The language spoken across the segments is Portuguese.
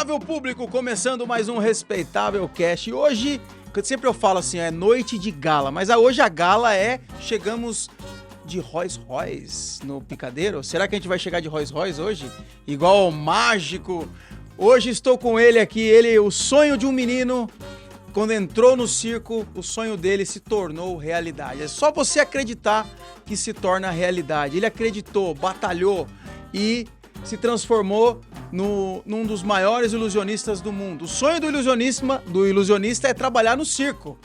Respeitável público, começando mais um Respeitável Cast. E hoje, sempre eu falo assim, é noite de gala, mas hoje a gala chegamos de Rolls Royce no picadeiro. Será que a gente vai chegar de Rolls Royce hoje? Igual ao mágico. Hoje estou com ele aqui, o sonho de um menino. Quando entrou no circo, o sonho dele se tornou realidade. É só você acreditar que se torna realidade. Ele acreditou, batalhou e se transformou num dos maiores ilusionistas do mundo. O sonho do ilusionista é trabalhar no Circo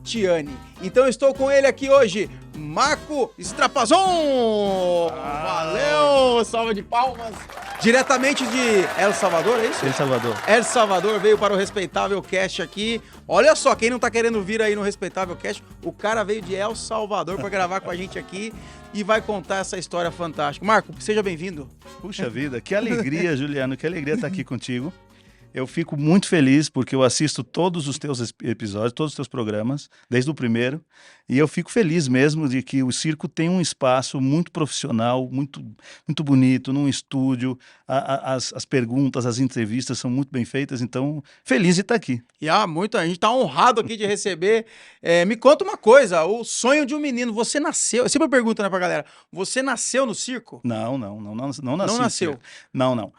Tiani. Então eu estou com ele aqui hoje, Marco Strapazon! Valeu! Salva de palmas! Diretamente de El Salvador, é isso? El Salvador. El Salvador veio para o Respeitável Cast aqui. Olha só, quem não tá querendo vir aí no Respeitável Cast, o cara veio de El Salvador para gravar com a gente aqui e vai contar essa história fantástica. Marco, seja bem-vindo. Puxa vida, que alegria, Juliano, que alegria estar aqui contigo. Eu fico muito feliz porque eu assisto todos os teus episódios, todos os teus programas, desde o primeiro, e eu fico feliz mesmo de que o circo tem um espaço muito profissional, muito, muito bonito, num estúdio, as perguntas, as entrevistas são muito bem feitas, então feliz de estar aqui. E a gente está honrado aqui de receber. Me conta uma coisa, o sonho de um menino, você nasceu, eu sempre pergunto, né, pra galera, você nasceu no circo? Não nasci. Não nasceu? Não.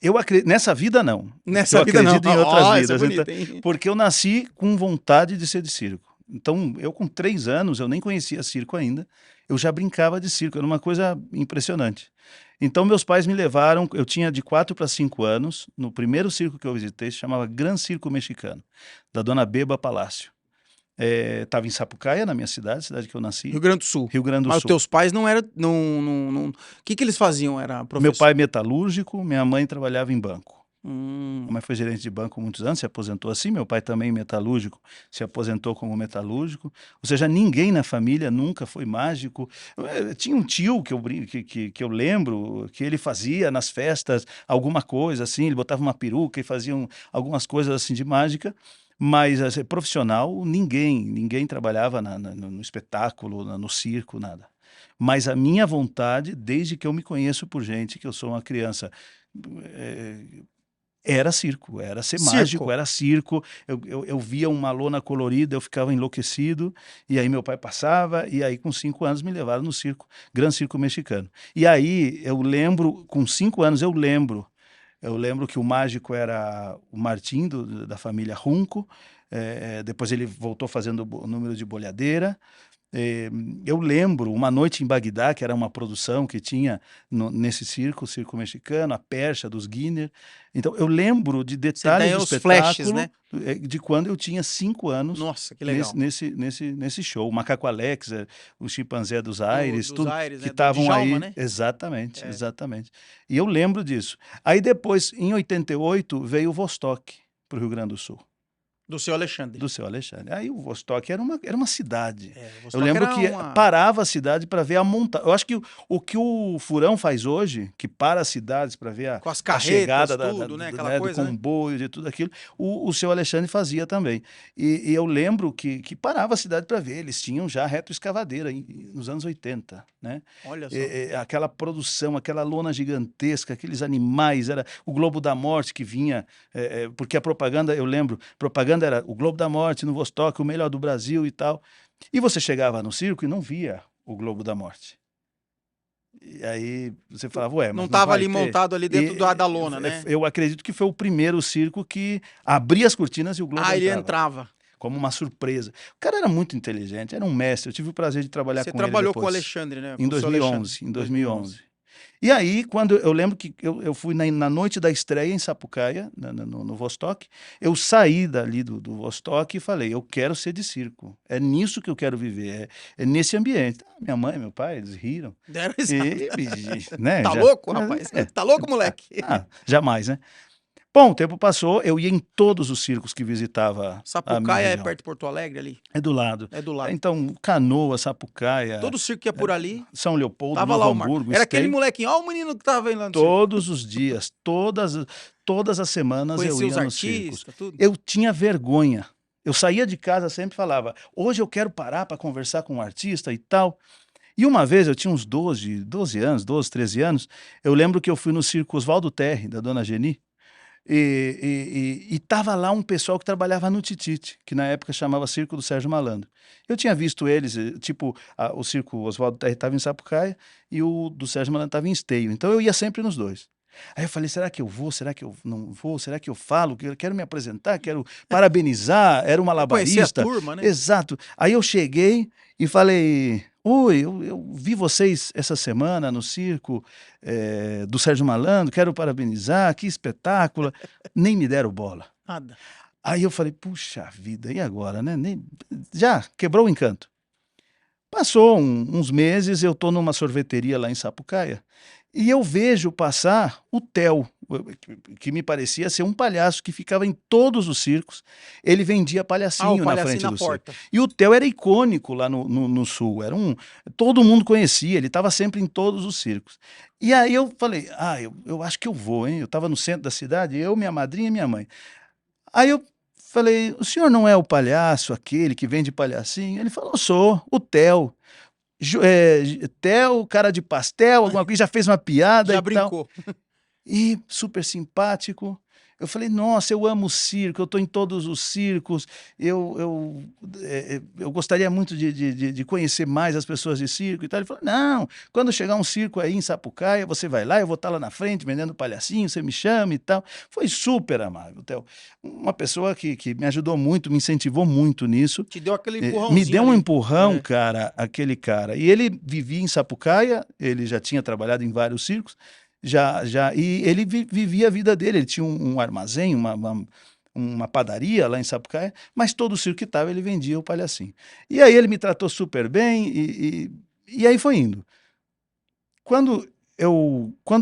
Eu acredito, nessa vida não. Nessa vida não. Eu acredito em outras vidas. É bonito, porque eu nasci com vontade de ser de circo. Então, eu com 3 anos, eu nem conhecia circo ainda, eu já brincava de circo, era uma coisa impressionante. Então, meus pais me levaram, eu tinha de 4 para 5 anos, no primeiro circo que eu visitei, se chamava Gran Circo Mexicano, da dona Beba Palácio. Estava em Sapucaia, na minha cidade que eu nasci. Rio Grande do Sul. Mas os teus pais não eram... O que eles faziam? Era professor? Meu pai metalúrgico, minha mãe trabalhava em banco. Minha mãe foi gerente de banco há muitos anos, se aposentou assim. Meu pai também metalúrgico, se aposentou como metalúrgico. Ou seja, ninguém na família nunca foi mágico. Tinha um tio que eu lembro que ele fazia nas festas alguma coisa assim, ele botava uma peruca e fazia algumas coisas assim de mágica. Mas assim, profissional, ninguém trabalhava no espetáculo, no circo, nada. Mas a minha vontade, desde que eu me conheço por gente, que eu sou uma criança, era circo, era ser mágico, era circo. Eu via uma lona colorida, eu ficava enlouquecido, e aí meu pai passava, e aí com 5 anos me levaram no circo, Gran Circo Mexicano. E aí eu lembro, com 5 anos eu lembro que o mágico era o Martim, da família Runco. Depois ele voltou fazendo o número de bolhadeira. Eu lembro uma noite em Bagdá, que era uma produção que tinha nesse circo, o Circo Mexicano, a Percha dos Guiné. Então eu lembro de detalhes do espetáculo, flashes, né? De quando eu tinha 5 anos. Nossa, que legal. Nesse show. O Macaco Alex, o chimpanzé dos Aires, tudo Aires, que né? estavam aí. Né? Exatamente. E eu lembro disso. Aí depois, em 88, veio o Vostok para o Rio Grande do Sul. Do seu Alexandre. Do seu Alexandre. Aí o Vostok era uma cidade. Eu lembro que parava a cidade para ver a montagem. Eu acho que o que o Furão faz hoje, que para as cidades para ver com as a chegada né? Aquela coisa, do comboio, de tudo aquilo, o seu Alexandre fazia também. E eu lembro que parava a cidade para ver. Eles tinham já retroescavadeira nos anos 80, né? Olha só. Aquela produção, aquela lona gigantesca, aqueles animais, era o Globo da Morte que vinha, porque a propaganda, eu lembro, propaganda era o Globo da Morte no Vostok, o melhor do Brasil e tal. E você chegava no circo e não via o Globo da Morte. E aí você falava, mas não estava ali ter. Montado ali dentro da lona, né? Eu acredito que foi o primeiro circo que abria as cortinas e o Globo entrava. Ele entrava. Como uma surpresa. O cara era muito inteligente, era um mestre. Eu tive o prazer de trabalhar com ele depois. Você trabalhou com o Alexandre, né? Em 2011. E aí, quando eu lembro que eu fui na noite da estreia em Sapucaia, no Vostok, eu saí dali do Vostok e falei, eu quero ser de circo, é nisso que eu quero viver, é nesse ambiente. Minha mãe, meu pai, eles riram. Deram risada. Né, tá louco, rapaz? Tá louco, moleque? Jamais, né? Bom, o tempo passou, eu ia em todos os circos que visitava. Sapucaia é perto de Porto Alegre ali? É do lado. É do lado. Então, Canoa, Sapucaia. Todo circo que ia por ali. São Leopoldo, tava Novo lá Hamburgo. Era aquele molequinho, ó o menino que tava indo lá no circo. Todos os dias, todas as semanas conhecia eu ia nos circos. Eu tinha vergonha. Eu saía de casa, sempre falava, hoje eu quero parar para conversar com um artista e tal. E uma vez, eu tinha uns 12 anos, 12, 13 anos, eu lembro que eu fui no circo Oswaldo Terry, da Dona Geni, e tava lá um pessoal que trabalhava no Titite, que na época chamava Circo do Sérgio Malandro. Eu tinha visto eles, tipo, o circo Oswaldo Terry estava em Sapucaia e o do Sérgio Malandro estava em Esteio. Então eu ia sempre nos dois. Aí eu falei, será que eu vou? Será que eu não vou? Será que eu falo? Eu quero me apresentar, quero parabenizar. Era um Conhecer a malabarista. turma, né? Exato. Aí eu cheguei e falei, oi, eu vi vocês essa semana no circo do Sérgio Malandro, quero parabenizar, que espetáculo. Nem me deram bola. Nada. Aí eu falei, puxa vida, e agora, né? Já quebrou o encanto. Passou uns meses, eu estou numa sorveteria lá em Sapucaia e eu vejo passar o Theo, que me parecia ser um palhaço que ficava em todos os circos. Ele vendia O palhacinho na palhacinho frente na do circo. porta. E o Theo era icônico lá no Sul. Todo mundo conhecia, ele estava sempre em todos os circos. E aí eu falei, eu acho que eu vou, hein? Eu estava no centro da cidade, eu, minha madrinha e minha mãe. Aí eu falei, o senhor não é o palhaço, aquele que vende palhacinho? Ele falou, sou, o Theo. Theo, cara de pastel, alguma coisa, já fez uma piada Já e tal. brincou. E super simpático. Eu falei, nossa, eu amo circo, eu estou em todos os circos, eu gostaria muito de conhecer mais as pessoas de circo e tal. Ele falou, não, quando chegar um circo aí em Sapucaia, você vai lá, eu vou estar lá na frente vendendo palhacinho, você me chama e tal. Foi super amável, Theo. Uma pessoa que me ajudou muito, me incentivou muito nisso. Te deu aquele empurrãozinho. Me deu um ali. empurrão, cara, aquele cara. E ele vivia em Sapucaia, ele já tinha trabalhado em vários circos, e ele vivia a vida dele, ele tinha um armazém, uma padaria lá em Sapucaia, mas todo o circo que estava ele vendia o palhacinho. E aí ele me tratou super bem e aí foi indo. Quando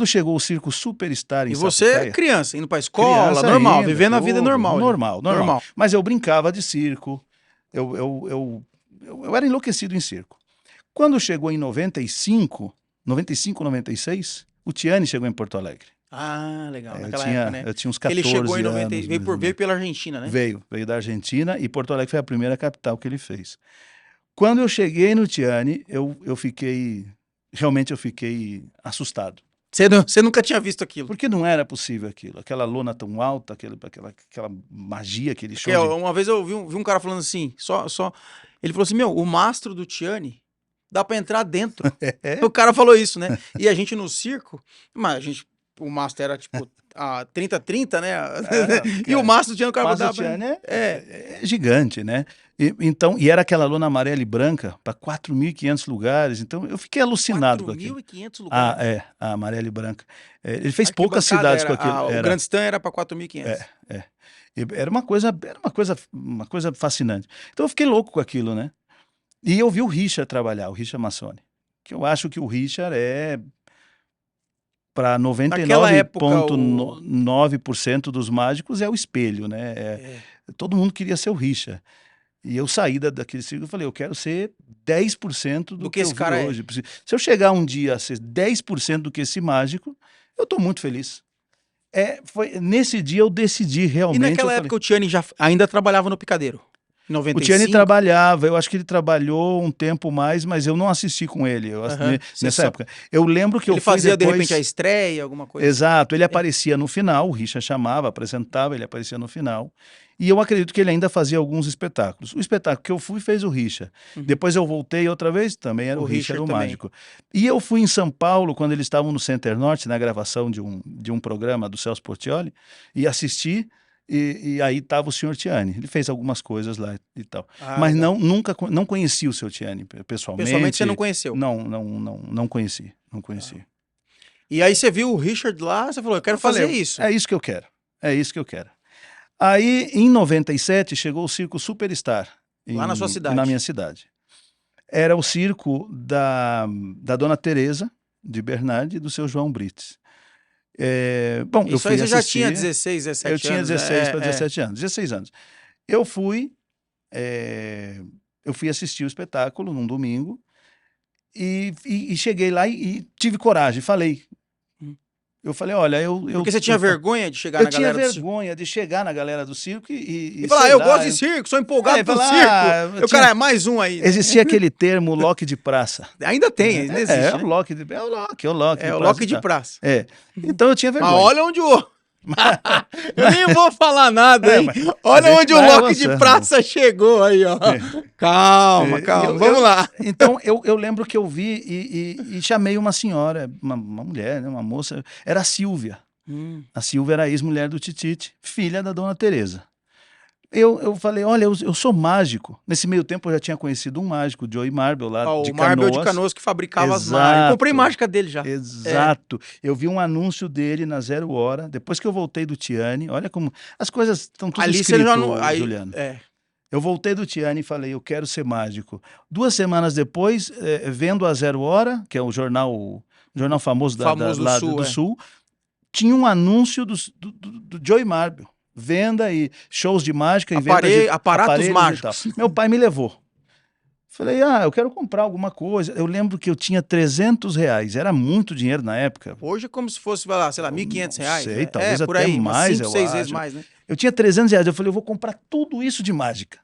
chegou o circo Superstar em E você, Sapucaia, criança, indo pra escola, criança normal, ainda, vivendo a vida tudo, normal. ali. normal. Mas eu brincava de circo, eu era enlouquecido em circo. Quando chegou em 95, 96, o Tiani chegou em Porto Alegre. Ah, legal, naquela época, né? Eu tinha uns 14 Ele chegou em 90, anos. veio pela Argentina, né? Veio da Argentina e Porto Alegre foi a primeira capital que ele fez. Quando eu cheguei no Tiani, realmente eu fiquei assustado. Você nunca tinha visto aquilo. Porque não era possível aquilo, aquela lona tão alta, aquela magia, aquele show. Uma vez eu vi um cara falando assim, ele falou assim, o mastro do Tiani dá pra entrar dentro. O cara falou isso, né? E a gente no circo, mas o mastro era tipo a 30-30, né? E o mastro do Tiani, o cara Mas o Tiani é gigante, né? E era aquela lona amarela e branca para 4.500 lugares. Então eu fiquei alucinado com aquilo. 4.500 lugares? A amarela e branca. Ele fez poucas cidades com aquilo. O Grand Stand era para 4.500. Era uma coisa fascinante. Então eu fiquei louco com aquilo, né? E eu vi o Richard trabalhar, o Richard Massoni. Que eu acho que o Richard para 99,9% dos mágicos é o espelho, né? Todo mundo queria ser o Richard. E eu saí daquele circo e falei, eu quero ser 10% do que esse cara é hoje. Se eu chegar um dia a ser 10% do que esse mágico, eu estou muito feliz. Nesse dia eu decidi realmente... E naquela época o Tiani ainda trabalhava no Picadeiro? 95? O Tiani trabalhava, eu acho que ele trabalhou um tempo mais, mas eu não assisti com ele nessa época. Eu lembro que ele fazia depois... de repente a estreia, alguma coisa. Exato, ele aparecia no final, o Richard chamava, apresentava, ele aparecia no final. E eu acredito que ele ainda fazia alguns espetáculos. O espetáculo que eu fui fez o Richard. Depois eu voltei outra vez, também era o Richard, o mágico. E eu fui em São Paulo, quando eles estavam no Center Norte, na gravação de um programa do Celso Portiolli, e assisti. E aí estava o senhor Tiani. Ele fez algumas coisas lá e tal. Mas nunca não conheci o seu Tiani pessoalmente. Pessoalmente você não conheceu? Não conheci. E aí você viu o Richard lá, você falou, eu quero fazer isso. É isso que eu quero. Aí, em 97, chegou o Circo Superstar. Lá na sua cidade? Na minha cidade. Era o circo da Dona Teresa, de Bernardi, e do seu João Brites. Bom, isso aí você já tinha 16, 17 anos. Eu tinha 16 para 17 anos, 16 anos. Eu fui assistir o espetáculo num domingo e cheguei lá e tive coragem, falei. Eu falei, olha, Porque você tinha vergonha de chegar eu na galera tinha do circo? vergonha de chegar na galera do circo E falar, sei eu lá, gosto de circo, sou empolgado pro falar, circo. eu O cara, é mais um aí, né? Existia aquele termo Loki de praça. Ainda tem, ainda existe, É o né? Loki, é o Loki, é o Loki É de o praça. Loki de tá. praça. É. Então eu tinha Mas vergonha. olha onde o... Eu nem vou falar nada, hein? mas Olha a gente onde o vai Loki de avançando. praça chegou aí, ó. Calma, vamos lá. Então, eu lembro que eu vi e chamei uma senhora, uma mulher, né, uma moça, era a Silvia. A Silvia era a ex-mulher do Titite, filha da Dona Teresa. Eu falei, olha, eu sou mágico. Nesse meio tempo eu já tinha conhecido um mágico, o Joey Marble, lá de O Marble Canoas. de Canoas que fabricava as Exato. mágicas. Comprei mágica dele já. Exato. Eu vi um anúncio dele na 0 Hora, depois que eu voltei do Tiane, olha como as coisas estão tudo Ali escrito, você já não... Juliano. É. Eu voltei do Tiane e falei, eu quero ser mágico. 2 semanas depois, vendo a 0 Hora, que é o jornal famoso, do Sul, tinha um anúncio do Joey Marble. Venda e shows de mágica e venda de aparatos mágicos. E tal. Meu pai me levou. Falei, eu quero comprar alguma coisa. Eu lembro que eu tinha R$300. Era muito dinheiro na época. Hoje é como se fosse, sei lá, R$1.500. Não sei, talvez por até aí, mais, 5, 6 vezes mais, né? Eu tinha R$300. Eu falei, eu vou comprar tudo isso de mágica.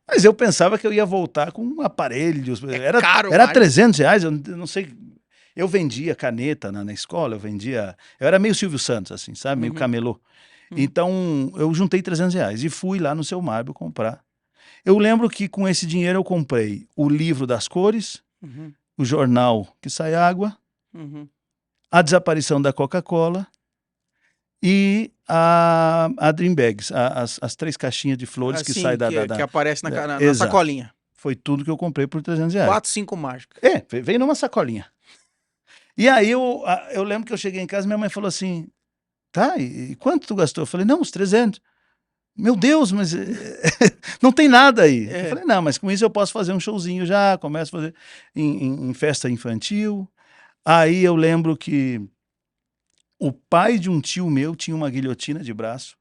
Mas eu pensava que eu ia voltar com um aparelho. Era caro, era R$300, eu não sei. Eu vendia caneta na escola, eu era meio Silvio Santos, assim, sabe? Meio camelô. Então, eu juntei R$300 e fui lá no Seu Marble comprar. Eu lembro que com esse dinheiro eu comprei o livro das cores, o jornal Que Sai Água, a desaparição da Coca-Cola e a Dream Bags, as 3 caixinhas de flores que saem que aparece na sacolinha. Foi tudo que eu comprei por R$300. 4, 5 mágicas. Veio numa sacolinha. E aí eu lembro que eu cheguei em casa e minha mãe falou assim, tá, e quanto tu gastou? Eu falei, não, uns 300. Meu Deus, mas não tem nada aí. Eu falei, não, mas com isso eu posso fazer um showzinho já, começo a fazer em festa infantil. Aí eu lembro que o pai de um tio meu tinha uma guilhotina de braço.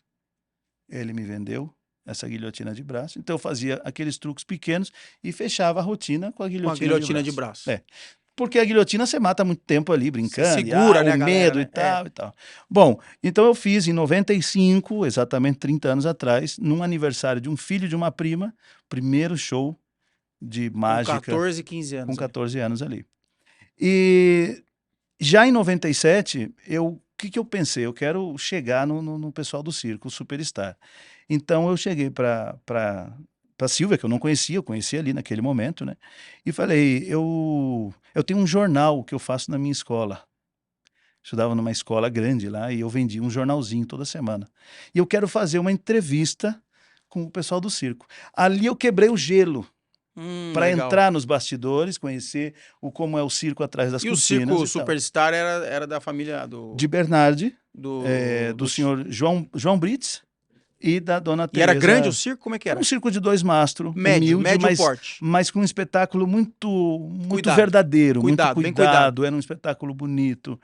Ele me vendeu essa guilhotina de braço. Então eu fazia aqueles truques pequenos e fechava a rotina com a guilhotina, de braço. Porque a guilhotina você mata muito tempo ali brincando, segura, né, o galera, medo né? e tal. Bom, então eu fiz em 95, exatamente 30 anos atrás, num aniversário de um filho de uma prima, primeiro show de mágica. Com 14, 15 anos. Com 14 anos ali. E já em 97, o que eu pensei? Eu quero chegar no pessoal do circo, o Superstar. Então eu cheguei para Silvia, que eu não conhecia, eu conheci ali naquele momento, né? E falei, eu tenho um jornal que eu faço na minha escola. Estudava numa escola grande lá e eu vendia um jornalzinho toda semana. E eu quero fazer uma entrevista com o pessoal do circo. Ali eu quebrei o gelo para entrar nos bastidores, conhecer como é o circo atrás das cortinas. E o circo Superstar era da família de Bernardi, do senhor João Brits. E da Dona Teresa. E era grande o circo? Como é que era? Um circo de 2 mastros, médio porte. Mas com um espetáculo muito cuidado. Verdadeiro, muito cuidado. Era um espetáculo bonito.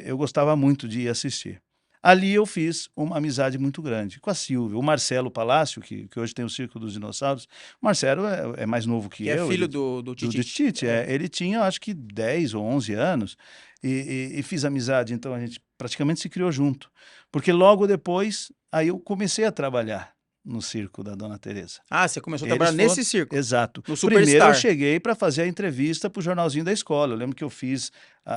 Eu gostava muito de ir assistir. Ali eu fiz uma amizade muito grande com a Silvia. O Marcelo Palácio, que hoje tem o Circo dos Dinossauros. O Marcelo é mais novo que eu. É filho do Titite. Ele tinha, acho que 10 ou 11 anos. E fiz amizade, então a gente praticamente se criou junto. Porque logo depois, aí eu comecei a trabalhar no circo da Dona Teresa. Você começou a trabalhar nesse circo? Exato. No Superstar. Primeiro eu cheguei para fazer a entrevista para o jornalzinho da escola. Eu lembro que eu fiz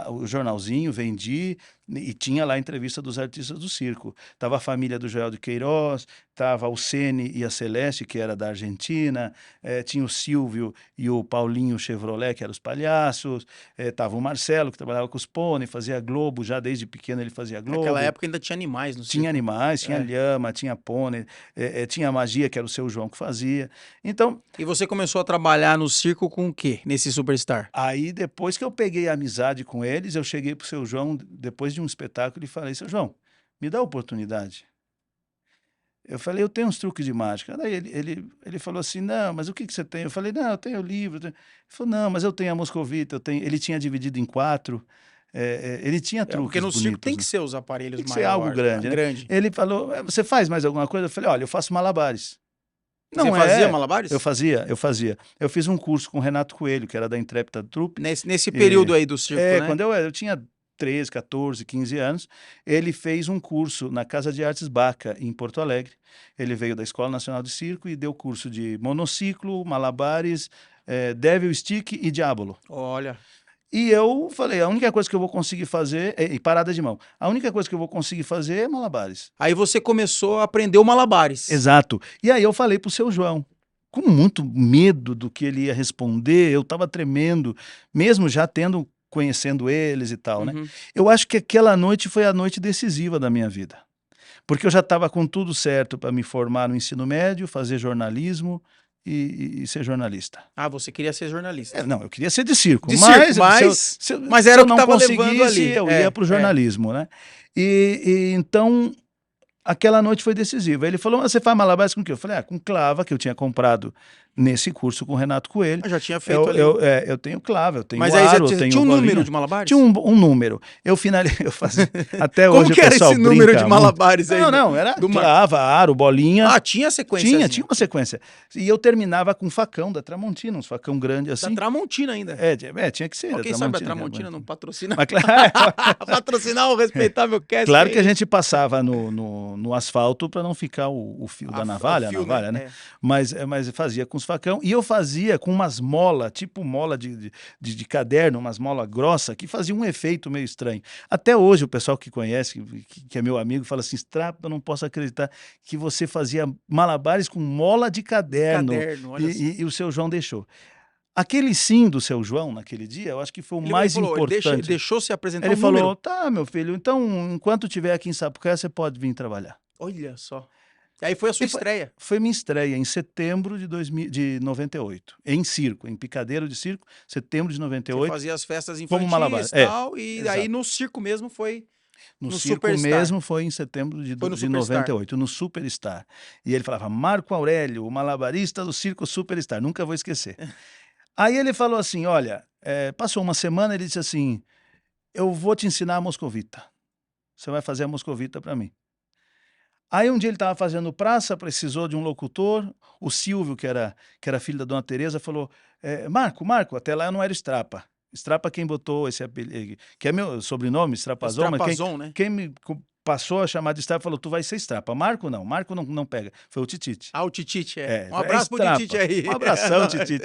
o jornalzinho, vendi e tinha lá a entrevista dos artistas do circo. Tava a família do Joel de Queiroz, tava o Ceni e a Celeste, que era da Argentina, tinha o Silvio e o Paulinho Chevrolet, que eram os palhaços, tava o Marcelo, que trabalhava com os pônei, fazia Globo, já desde pequeno ele fazia Globo. Naquela época ainda tinha animais no circo. Tinha animais, tinha lhama, tinha pônei, tinha magia, que era o seu João que fazia. Então... E você começou a trabalhar no circo com o quê, nesse Superstar? Aí, depois que eu peguei a amizade com eles, eu cheguei pro seu João, depois de um espetáculo, e falei, seu João, me dá a oportunidade. Eu falei, eu tenho uns truques de mágica. Daí ele falou assim, não, mas o que você tem? Eu falei, não, eu tenho livro. Ele falou, não, mas eu tenho a Moscovita, ele tinha dividido em 4, ele tinha truques porque no bonitos, circo tem que ser os aparelhos maiores. Tem que ser algo grande, né? Ele falou, você faz mais alguma coisa? Eu falei, olha, eu faço malabares. Você fazia malabares? Eu fazia. Eu fiz um curso com o Renato Coelho, que era da Intrépida Troupe. Nesse período aí do circo, né? Quando eu tinha 13, 14, 15 anos, ele fez um curso na Casa de Artes Baca, em Porto Alegre. Ele veio da Escola Nacional de Circo e deu curso de monociclo, malabares, devil stick e diabolo. Olha. E eu falei, a única coisa que eu vou conseguir fazer, e parada de mão, a única coisa que eu vou conseguir fazer é malabares. Aí você começou a aprender o malabares. Exato. E aí eu falei pro seu João, com muito medo do que ele ia responder, eu estava tremendo, mesmo já conhecendo eles e tal, né? Eu acho que aquela noite foi a noite decisiva da minha vida. Porque eu já estava com tudo certo para me formar no ensino médio, fazer jornalismo e ser jornalista. Ah, você queria ser jornalista. Não, eu queria ser de circo. De mas circo, mas era o que estava levando ali. Eu ia para o jornalismo, né? Então, aquela noite foi decisiva. Ele falou, você faz malabares com o quê? Eu falei, com clava, que eu tinha comprado nesse curso com o Renato Coelho. Eu já tinha feito ali. Eu tenho clava, eu tenho mas aro, aí você tinha um número de malabares? Tinha um número. Eu fazia, até Como hoje que o pessoal era esse número de malabares aí? Não, era clava, aro, bolinha. Ah, tinha sequência? Tinha uma sequência. E eu terminava com um facão da Tramontina, uns facão grande assim. Da Tramontina ainda? Tinha que ser. Quem sabe a Tramontina não patrocina? Mas, patrocinar o respeitável cast. Claro que a gente passava no asfalto para não ficar o fio da navalha, né? Mas fazia com os facão. E eu fazia com umas molas, tipo mola de caderno, umas molas grossas, que fazia um efeito meio estranho. Até hoje o pessoal que conhece, que é meu amigo, fala assim, Strapa, eu não posso acreditar que você fazia malabares com mola de caderno. E o seu João deixou. Aquele sim do seu João, naquele dia, eu acho que foi o mais importante. Ele deixou se apresentar. Ele falou, tá, meu filho, então, enquanto estiver aqui em Sapucaia, você pode vir trabalhar. Olha só. Aí foi a sua estreia. Foi minha estreia em setembro de 98. Em circo, em picadeiro de circo, setembro de 98. Você fazia as festas infantis e tal, e aí no circo mesmo foi... No circo mesmo foi em setembro de 98, no Superstar. E ele falava, Marco Aurélio, o malabarista do circo Superstar. Nunca vou esquecer. Aí ele falou assim, olha, passou uma semana, ele disse assim, eu vou te ensinar a moscovita. Você vai fazer a moscovita para mim. Aí um dia ele estava fazendo praça, precisou de um locutor, o Silvio, que era filho da Dona Teresa, falou, Marco, até lá eu não era Strapa. Strapa quem botou esse apelido, que é meu sobrenome, Strapazon, mas quem me passou a chamar de Strapa falou, tu vai ser Strapa. Marco não pega. Foi o Titite. Ah, o Titite, Um abraço pro Titite aí. Um abração, Titite.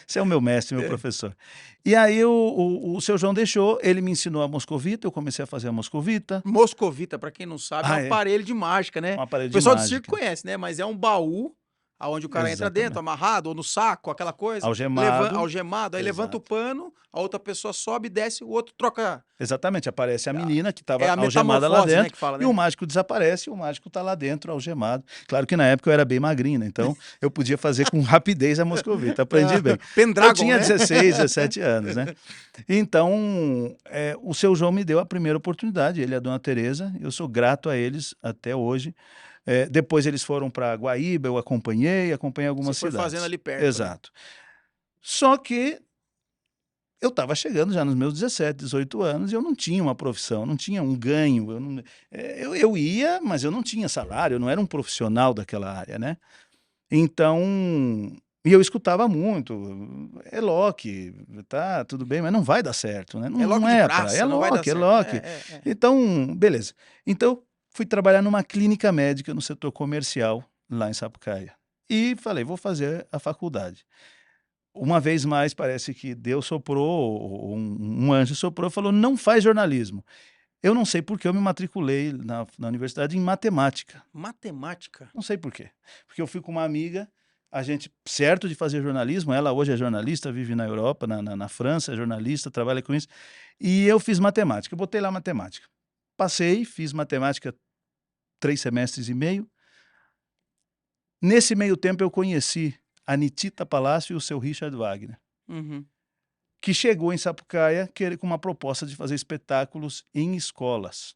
Você é o meu mestre, meu professor. E aí o seu João deixou, ele me ensinou a moscovita, eu comecei a fazer a moscovita. Moscovita, pra quem não sabe, é um aparelho de mágica, né? Um aparelho de mágica. O pessoal do circo conhece, né? Mas é um baú aonde o cara entra dentro, amarrado, ou no saco, aquela coisa. Algemado. Aí levanta o pano, a outra pessoa sobe, desce, o outro troca. Exatamente, aparece a menina que estava algemada lá dentro, né, que fala, né? E o mágico desaparece e o mágico está lá dentro, algemado. Claro que na época eu era bem magrinho, né? Então eu podia fazer com rapidez a moscovita, aprendi bem. Pendragon, eu tinha 16, 17 anos, né? Então, o seu João me deu a primeira oportunidade, ele e a Dona Teresa, eu sou grato a eles até hoje. Depois eles foram para Guaíba, eu acompanhei algumas cidades. Você foi fazendo ali perto. Exato. Né? Só que eu estava chegando já nos meus 17, 18 anos e eu não tinha uma profissão, não tinha um ganho. Eu ia, mas eu não tinha salário, eu não era um profissional daquela área, né? Então, e eu escutava muito, Loki, tá, tudo bem, mas não vai dar certo, né? Não Loki é, de praça, é Loki. Então, beleza. Então, fui trabalhar numa clínica médica no setor comercial, lá em Sapucaia. E falei, vou fazer a faculdade. Uma vez mais, parece que Deus soprou, um anjo soprou e falou, não faz jornalismo. Eu não sei por que eu me matriculei na universidade em matemática. Matemática? Não sei por quê. Porque eu fui com uma amiga, a gente, certo de fazer jornalismo, ela hoje é jornalista, vive na Europa, na França, é jornalista, trabalha com isso. E eu fiz matemática, eu botei lá matemática. Passei, fiz matemática 3 semestres e meio. Nesse meio tempo eu conheci a Nitita Palácio e o seu Richard Wagner, que chegou em Sapucaia com uma proposta de fazer espetáculos em escolas.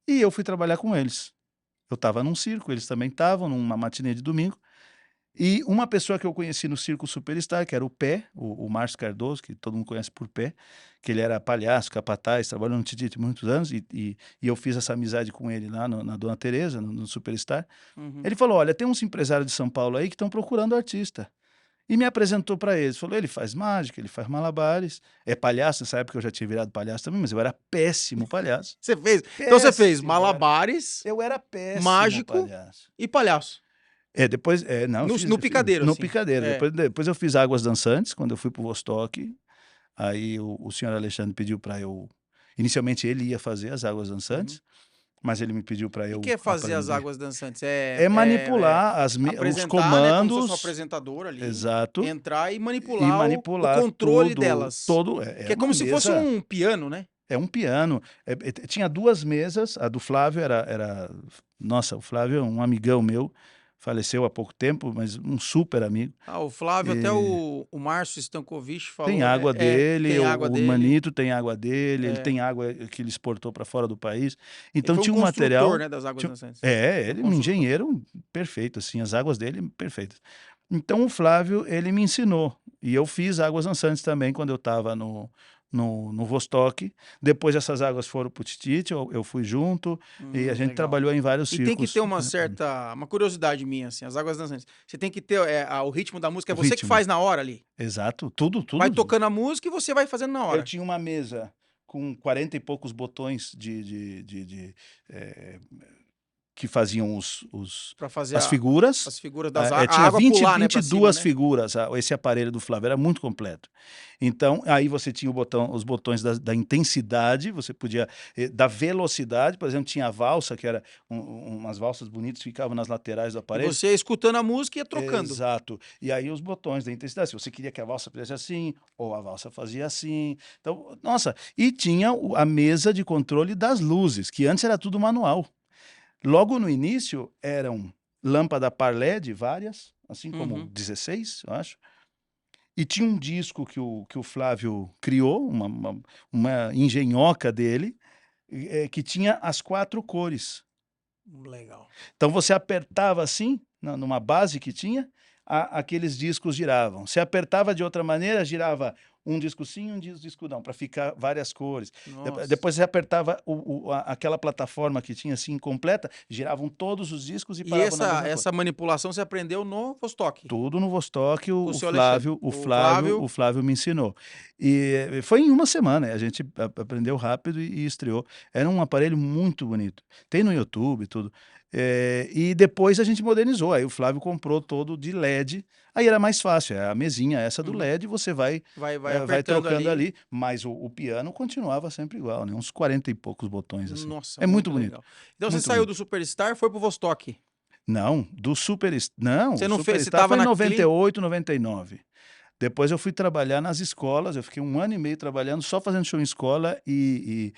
E eu fui trabalhar com eles. Eu estava num circo, eles também estavam, numa matinê de domingo. E uma pessoa que eu conheci no Circo Superstar, que era o Pé, o Márcio Cardoso, que todo mundo conhece por Pé, que ele era palhaço, capataz, trabalhou no Tititi muitos anos, e eu fiz essa amizade com ele lá na Dona Teresa, no Superstar. Ele falou, olha, tem uns empresários de São Paulo aí que estão procurando artista. e me apresentou para eles. Falou, ele faz mágica, ele faz malabares, é palhaço. Nessa época eu já tinha virado palhaço também, mas eu era péssimo palhaço. Você fez? Então você fez Péssimo, malabares, eu era péssimo mágico palhaço. e palhaço. Depois, não, No picadeiro, no assim. picadeiro. Depois eu fiz Águas Dançantes, quando eu fui pro Vostok. Aí o senhor Alexandre pediu para eu... Inicialmente ele ia fazer as Águas Dançantes, mas ele me pediu para eu O que é fazer as aprender. águas dançantes? É manipular os apresentar, né, como se comandos. fosse um apresentador ali. Exato. Entrar e E manipular, manipular o controle tudo, delas. que é como se fosse um piano, né? É um piano. Tinha 2 mesas, a do Flávio Nossa, o Flávio é um amigão meu, faleceu há pouco tempo, mas um super amigo. O Flávio, até o Márcio Stankovic falou... Tem água dele, tem água o dele. Manito tem água dele, ele tem água que ele exportou para fora do país. Então ele foi tinha um material... né, das águas dançantes. Ele é um engenheiro perfeito, assim, as águas dele perfeitas. Então o Flávio, ele me ensinou, e eu fiz Águas Dançantes também quando eu estava no Vostok. Depois essas águas foram para o Tititi, eu fui junto, e a gente legal. trabalhou em vários E circos. tem que ter uma curiosidade minha, assim, as águas dançantes. Você tem que ter o ritmo da música, é você que faz na hora ali. Exato, tudo. Vai tocando a música e você vai fazendo na hora. Eu tinha uma mesa com 40 e poucos botões que faziam para fazer as figuras. As figuras das tinha água 22 cima, né? figuras, esse aparelho do Flávio era muito completo. Então, aí você tinha os botões da intensidade, você podia, da velocidade, por exemplo, tinha a valsa, que era umas valsas bonitas, ficavam nas laterais do aparelho. E você ia escutando a música e ia trocando. Exato. E aí os botões da intensidade, se você queria que a valsa fizesse assim, ou a valsa fazia assim. Então, nossa, e tinha a mesa de controle das luzes, que antes era tudo manual. Logo no início, eram lâmpada par LED, várias, assim como 16, eu acho. E tinha um disco que o Flávio criou, uma engenhoca dele, que tinha as 4 cores. Legal. Então você apertava assim, numa base que tinha, aqueles discos giravam. Se apertava de outra maneira, girava um disco sim, um disco não, para ficar várias cores. Depois você apertava aquela plataforma que tinha assim completa, giravam todos os discos e paravam na mesma essa manipulação você aprendeu no Vostok? Tudo no Vostok, o Flávio me ensinou. E foi em uma semana, a gente aprendeu rápido e estreou. Era um aparelho muito bonito. Tem no YouTube e tudo. E depois a gente modernizou, aí o Flávio comprou todo de LED, aí era mais fácil, a mesinha essa do LED, você vai trocando ali, mas o piano continuava sempre igual, né? Uns 40 e poucos botões assim. Nossa, é muito bonito. Legal. Então você saiu do Superstar e foi pro Vostok? Não, do Superstar, não, você não Superstar fez, você tava foi em 98, 99. Depois eu fui trabalhar nas escolas, eu fiquei 1 ano e meio trabalhando, só fazendo show em escola e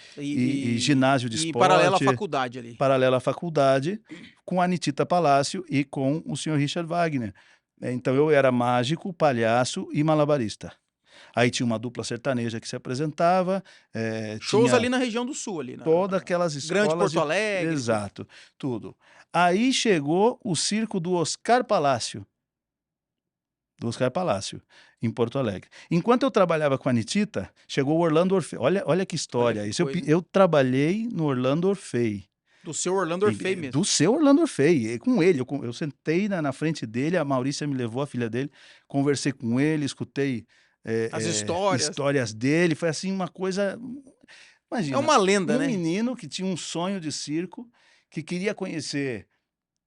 ginásio de esporte. E paralelo à faculdade ali. Paralela à faculdade, com a Anitita Palácio e com o senhor Richard Wagner. Então eu era mágico, palhaço e malabarista. Aí tinha uma dupla sertaneja que se apresentava. Shows ali na região do Sul. Ali, todas aquelas escolas. Grande Porto Alegre. Exato, tudo. Aí chegou o circo do Oscar Palácio. Em Porto Alegre. Enquanto eu trabalhava com a Anitita, chegou o Orlando Orfei. Olha que história isso. Eu trabalhei no Orlando Orfei. Do seu Orlando Orfei mesmo? Do seu Orlando Orfei. Com ele. Eu sentei na frente dele, a Maurícia me levou, a filha dele, conversei com ele, escutei as histórias dele. Foi assim uma coisa... Imagina, é uma lenda, né? Um menino que tinha um sonho de circo, que queria conhecer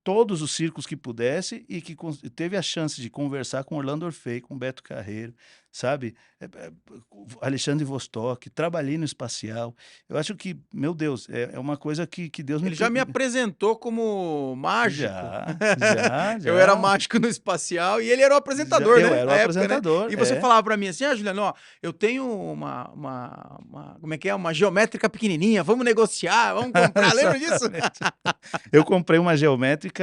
todos os circos que pudesse e que teve a chance de conversar com Orlando Orfei, com Beto Carreiro, sabe? Alexandre Vostok, trabalhei no Espacial. Eu acho que, meu Deus, é uma coisa que Deus me... Ele já me apresentou como mágico. Já. Eu era mágico no Espacial e ele era o apresentador, né? Eu era o apresentador. Né? E você falava pra mim assim, Juliano, ó, eu tenho como é que é? Uma geométrica pequenininha, vamos negociar, vamos comprar, lembra disso? Eu comprei uma geométrica,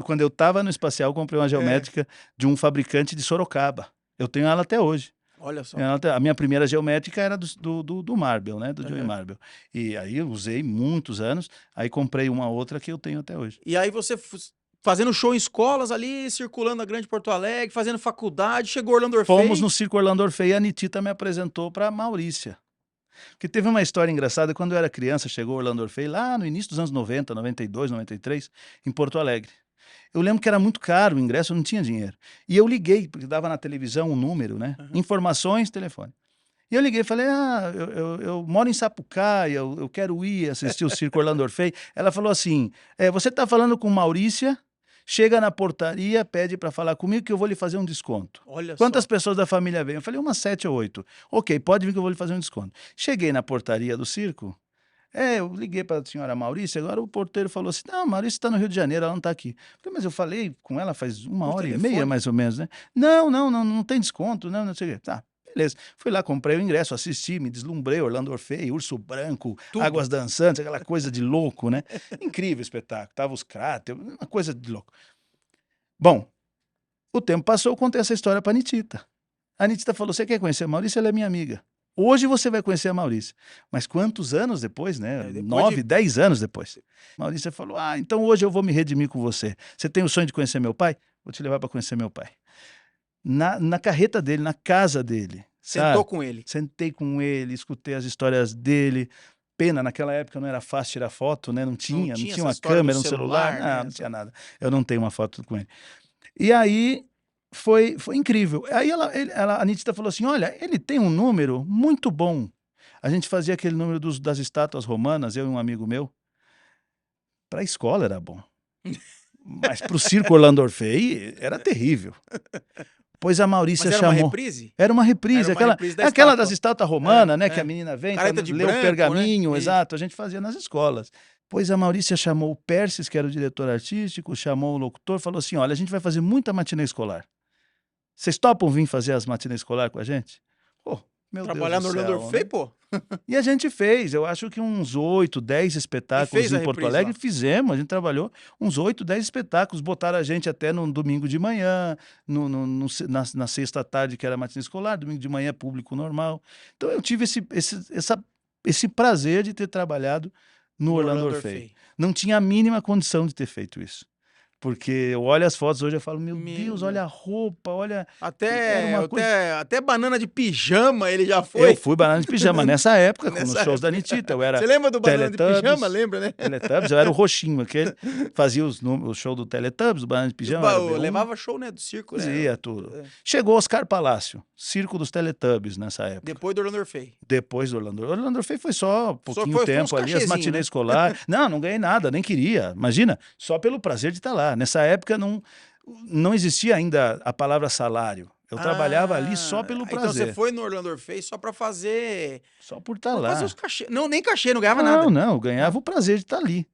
quando eu estava no Espacial, eu comprei uma geométrica de um fabricante de Sorocaba. Eu tenho ela até hoje. Olha só. A minha primeira geométrica era do Marble, né? Do Joey Marble. E aí eu usei muitos anos, aí comprei uma outra que eu tenho até hoje. E aí você fazendo show em escolas ali, circulando a grande Porto Alegre, fazendo faculdade, chegou Orlando Orfei. Fomos no Circo Orlando Orfei e a Anitita me apresentou para a Maurícia. Porque teve uma história engraçada, quando eu era criança, chegou Orlando Orfei lá no início dos anos 90, 92, 93, em Porto Alegre. Eu lembro que era muito caro o ingresso, eu não tinha dinheiro. E eu liguei, porque dava na televisão um número, né? Informações, telefone. E eu liguei e falei, eu moro em Sapucaia, eu quero ir assistir o Circo Orlando Orfei. Ela falou assim, você está falando com Maurícia, chega na portaria, pede para falar comigo que eu vou lhe fazer um desconto. Olha Quantas só. pessoas da família vêm? Eu falei, umas 7 ou 8. Ok, pode vir que eu vou lhe fazer um desconto. Cheguei na portaria do circo, eu liguei para a senhora Maurícia, agora o porteiro falou assim, não, Maurícia está no Rio de Janeiro, ela não está aqui. Eu falei, mas eu falei com ela faz uma Por hora e telefone? meia, mais ou menos, né? Não tem desconto, não sei o quê. Tá, beleza. Fui lá, comprei o ingresso, assisti, me deslumbrei, Orlando Orfei, Urso Branco, Tudo. Águas Dançantes, aquela coisa de louco, né? Incrível o espetáculo, tava os cráteres, uma coisa de louco. Bom, o tempo passou, eu contei essa história para a Nitita. A Nitita falou, você quer conhecer a Maurícia? Ela é minha amiga. Hoje você vai conhecer a Maurícia. Mas quantos anos depois, né? Depois 9, 10 anos depois. Maurícia falou, então hoje eu vou me redimir com você. Você tem o sonho de conhecer meu pai? Vou te levar para conhecer meu pai. Na carreta dele, na casa dele. Sentou sabe? com ele. Sentei com ele, escutei as histórias dele. Pena, naquela época não era fácil tirar foto, né? Não tinha essa uma história do câmera, um celular, né? não tinha nada. Eu não tenho uma foto com ele. E aí foi incrível. Aí a Nitita falou assim, olha, ele tem um número muito bom. A gente fazia aquele número das estátuas romanas, eu e um amigo meu. Para a escola era bom. Mas para o Circo Orlando Orfei era terrível. Pois a Maurícia Mas era chamou. uma reprise? Era uma reprise, Era uma reprise da aquela estátua. das estátuas romanas, né? Que a menina vem, Careta de lê o branco, pergaminho, né? exato. A gente fazia nas escolas. Pois a Maurícia chamou o Persis, que era o diretor artístico, chamou o locutor, falou assim, olha, a gente vai fazer muita matinê escolar. Vocês topam vir fazer as matinês escolar com a gente? Meu Trabalhar Deus no do Orlando céu, Orfei, né? pô. E a gente fez, eu acho que uns 8, 10 espetáculos fez a em Porto reprise Alegre. lá? Fizemos, a gente trabalhou uns 8, 10 espetáculos. Botaram a gente até no domingo de manhã, na sexta à tarde, que era matinê escolar, domingo de manhã, público normal. Então eu tive esse prazer de ter trabalhado no Orlando Orfei. Não tinha a mínima condição de ter feito isso. Porque eu olho as fotos hoje e falo, meu Deus, olha a roupa, olha... Até banana de pijama ele já foi. Eu fui banana de pijama nessa época, nos shows da Nitita. Eu era Você lembra do banana de pijama? Lembra, né? Teletubbies, eu era o roxinho, aquele. Fazia o show do Teletubbies, do banana de pijama. Levava show, né? Do circo, né? Fazia tudo. Chegou Oscar Palácio, Circo dos Teletubbies nessa época. Depois do Orlando Orfei. Depois do Orlando. O Orlando Orfei foi só pouquinho tempo ali, as matinês escolar. Não ganhei nada, nem queria. Imagina, só pelo prazer de estar lá. Nessa época não existia ainda a palavra salário. Eu trabalhava ali só pelo prazer. Então você foi no Orlando Orfei só para fazer... Só por estar lá. Fazer os cachê. Não, nem cachê, não ganhava nada. Não, eu ganhava o prazer de estar ali.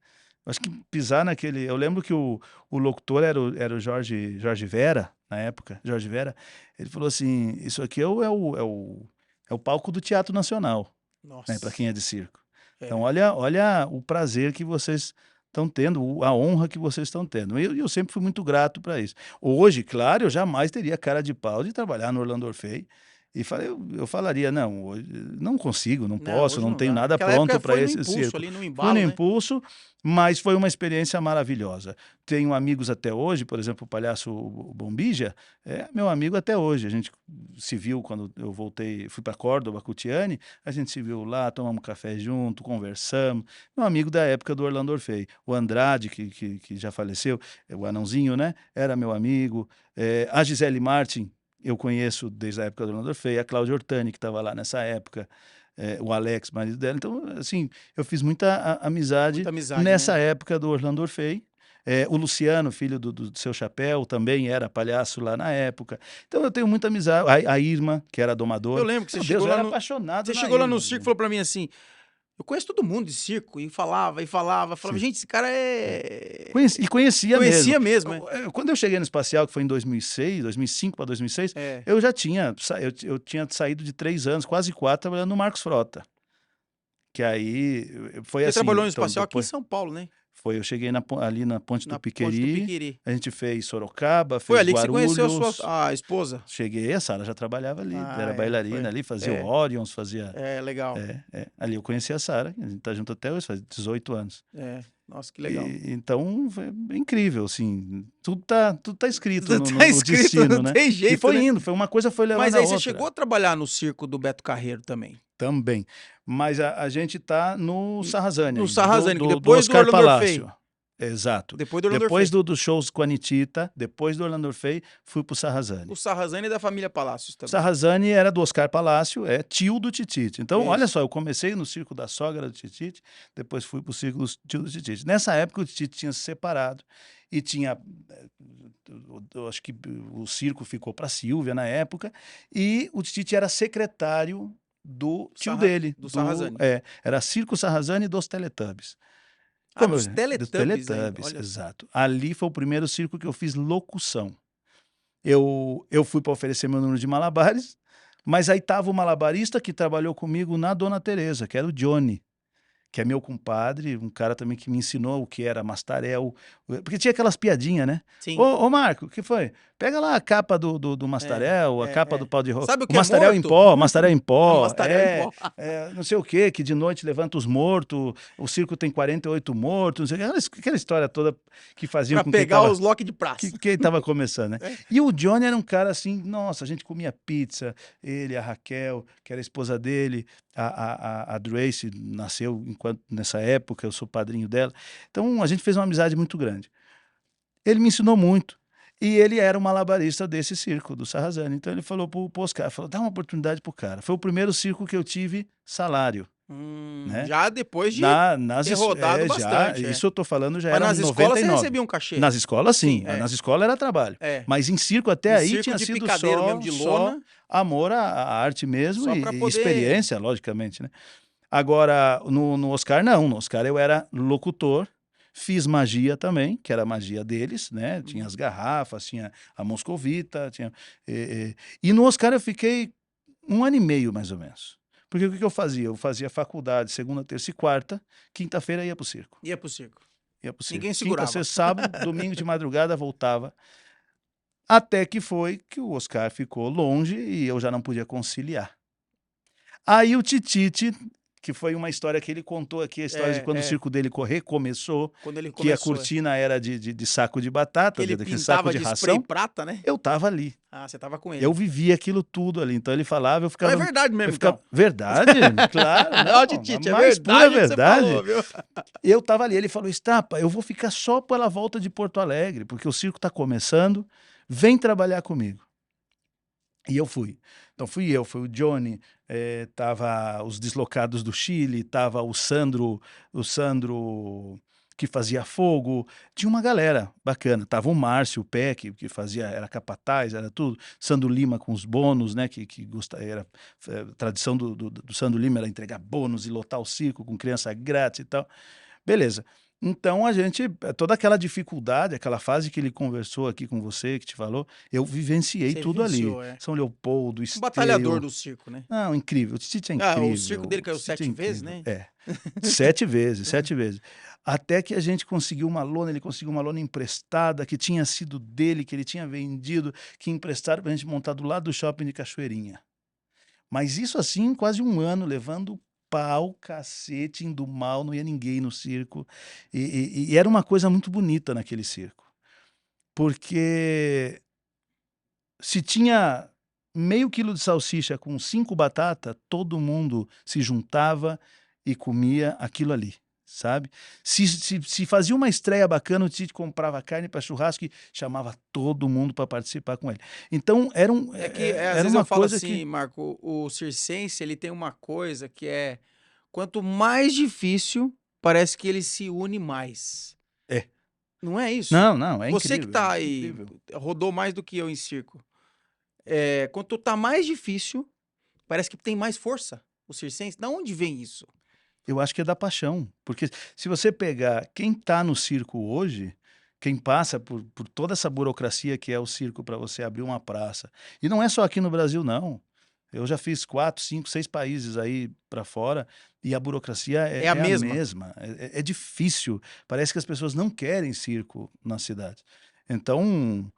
Acho que pisar naquele... Eu lembro que o locutor era o Jorge Vera, na época, Jorge Vera. Ele falou assim, isso aqui é o palco do Teatro Nacional. Nossa. Né, para quem é de circo. Então, olha o prazer que vocês estão tendo, a honra que vocês estão tendo. Eu sempre fui muito grato para isso. Hoje, claro, eu jamais teria cara de pau de trabalhar no Orlando Orfei. E eu falaria, não, hoje não consigo, não posso, não tenho nada pronto para esse circo. Ali no embalo, foi no impulso, mas foi uma experiência maravilhosa. Tenho amigos até hoje, por exemplo, o palhaço Bombija, é meu amigo até hoje. A gente se viu quando eu fui para Córdoba, Cutiane, a gente se viu lá, tomamos um café junto, conversamos. Meu amigo da época do Orlando Orfei. O Andrade, que já faleceu, o anãozinho, né? Era meu amigo. A Gisele Martin, eu conheço desde a época do Orlando Orfei, a Cláudia Ortani, que estava lá nessa época, o Alex, marido dela. Então, assim, eu fiz muita amizade nessa época do Orlando Orfei. O Luciano, filho do Seu Chapéu, também era palhaço lá na época. Então, eu tenho muita amizade. A Irma, que era domadora. Eu lembro que você chegou lá apaixonado. Você chegou lá no circo e falou para mim assim... Eu conheço todo mundo de circo, e falava, gente, esse cara Conhecia mesmo. Quando eu cheguei no Espacial, que foi em 2005 para 2006, eu já tinha saído de 3 anos, quase 4, trabalhando no Marcos Frota. Que aí foi assim... Você trabalhou no Espacial aqui em São Paulo, né? Foi, eu cheguei ali na Ponte do Piqueri, a gente fez Sorocaba, fez Guarulhos. Foi ali que você conheceu a esposa? Cheguei, a Sara já trabalhava ali, era bailarina ali, fazia o Orions, fazia... legal. Ali eu conheci a Sara, a gente tá junto até hoje, faz 18 anos. Nossa, que legal. Então, foi incrível, assim, tudo tá escrito no escrito, destino, não né? tem jeito, e foi né? indo, uma coisa foi levando a outra. Mas aí você chegou a trabalhar no circo do Beto Carreiro também? Também, mas a gente tá no Sarrazani. No Sarrazani, do depois do Oscar Orlando Orfei. Palácio. Exato. Depois do Orlando Depois Orfei. dos shows com a Anitta, depois do Orlando Orfei, fui pro Sarrazani. O Sarrazani é da família Palácios O também. Sarrazani era do Oscar Palácio, é tio do Titite. Então, Isso. olha só, eu comecei no circo da sogra do Titite, depois fui pro circo do tio do Titite. Nessa época, o Titite tinha se separado e tinha... Eu acho que o circo ficou para Silvia na época, e o Titite era secretário do tio dele. Do Sarrazani. Era Circo Sarrazani dos Teletubbies. Dos Teletubbies ainda, olha. Exato. Ali foi o primeiro circo que eu fiz locução. Eu fui para oferecer meu número de malabares, mas aí tava o malabarista que trabalhou comigo na Dona Teresa, que era o Johnny, que é meu compadre, um cara também que me ensinou o que era mastarel, porque tinha aquelas piadinhas, né? Sim. Ô Marco, o que foi? Pega lá a capa do mastarel, a capa do pau de roupa. Sabe o que o mastarel é em morto? pó, mastarel em pó. Mastarel em pó. Não sei o quê, que de noite levanta os mortos, o circo tem 48 mortos, não sei, aquela história toda que faziam Pra com pegar os lock de praça. quem estava começando, né? E o Johnny era um cara assim, nossa, a gente comia pizza, ele, a Raquel, que era a esposa dele, a Drace nasceu nessa época, eu sou padrinho dela. Então a gente fez uma amizade muito grande. Ele me ensinou muito. E ele era o malabarista desse circo, do Sarrazani. Então ele falou pro Oscar, falou, dá uma oportunidade pro cara. Foi o primeiro circo que eu tive salário. Né? Já depois de ter rodado bastante. Isso eu tô falando já Mas era nas 99. escolas você recebia um cachê? Nas escolas sim, nas escolas era trabalho. Mas em circo até aí circo tinha de sido picadeiro mesmo, de lona, só amor à arte mesmo só e pra poder... experiência, logicamente, né? Agora, no Oscar não, no Oscar eu era locutor, fiz magia também, que era a magia deles, né? Tinha as garrafas, tinha a moscovita, e no Oscar eu fiquei 1 ano e meio, mais ou menos. Porque o que eu fazia? Eu fazia faculdade segunda, terça e quarta, quinta-feira ia pro circo. Ia pro circo. Ninguém segurava. Quinta, sexta, sábado, domingo de madrugada voltava. Até que foi que o Oscar ficou longe e eu já não podia conciliar. Aí o Titite, que foi uma história que ele contou aqui, a história de quando o circo dele recomeçou, que a cortina era de saco de batata, ele daquele saco de ração. Spray prata, né? Eu tava ali. Ah, você tava com ele. Eu vivia aquilo tudo ali. Então ele falava, eu ficava... Não, é verdade mesmo, então. Verdade? Claro. Não, Titite, é mais verdade pura verdade. Falou, viu? Eu tava ali, ele falou, Estapa, eu vou ficar só pela volta de Porto Alegre, porque o circo tá começando, vem trabalhar comigo. E eu fui. Então fui o Johnny, tava os Deslocados do Chile, tava o Sandro que fazia fogo, tinha uma galera bacana, tava o Márcio, o Peck, que fazia, era capataz, era tudo, Sandro Lima com os bônus, né, que era tradição do Sandro Lima, era entregar bônus e lotar o circo com criança grátis e tal, beleza. Então a gente, toda aquela dificuldade, aquela fase que ele conversou aqui com você, que te falou, eu vivenciei tudo ali. São Leopoldo, Esteio. Um batalhador do circo, né? Não, incrível. O Titite é incrível. O circo dele caiu 7 vezes, né? 7 vezes, 7 vezes. Até que a gente conseguiu uma lona, ele conseguiu uma lona emprestada, que tinha sido dele, que ele tinha vendido, que emprestaram pra gente montar do lado do shopping de Cachoeirinha. Mas isso assim, quase 1 ano, levando pau, cacete, indo mal, não ia ninguém no circo. E era uma coisa muito bonita naquele circo. Porque se tinha meio quilo de salsicha com 5 batatas, todo mundo se juntava e comia aquilo ali, sabe? Se fazia uma estreia bacana, o Tite comprava carne para churrasco e chamava todo mundo para participar com ele. Então, era um... às era vezes uma eu falo coisa assim, que... Marco, o circense, ele tem uma coisa que é, quanto mais difícil, parece que ele se une mais. Não é isso? Não, é Você incrível. que tá aí, rodou mais do que eu em circo. Quanto tá mais difícil, parece que tem mais força o circense. Da onde vem isso? Eu acho que é da paixão. Porque se você pegar quem tá no circo hoje, quem passa por toda essa burocracia que é o circo para você abrir uma praça. E não é só aqui no Brasil, não. Eu já fiz 4, 5, 6 países aí para fora e a burocracia é a mesma. É difícil. Parece que as pessoas não querem circo na cidade. Então,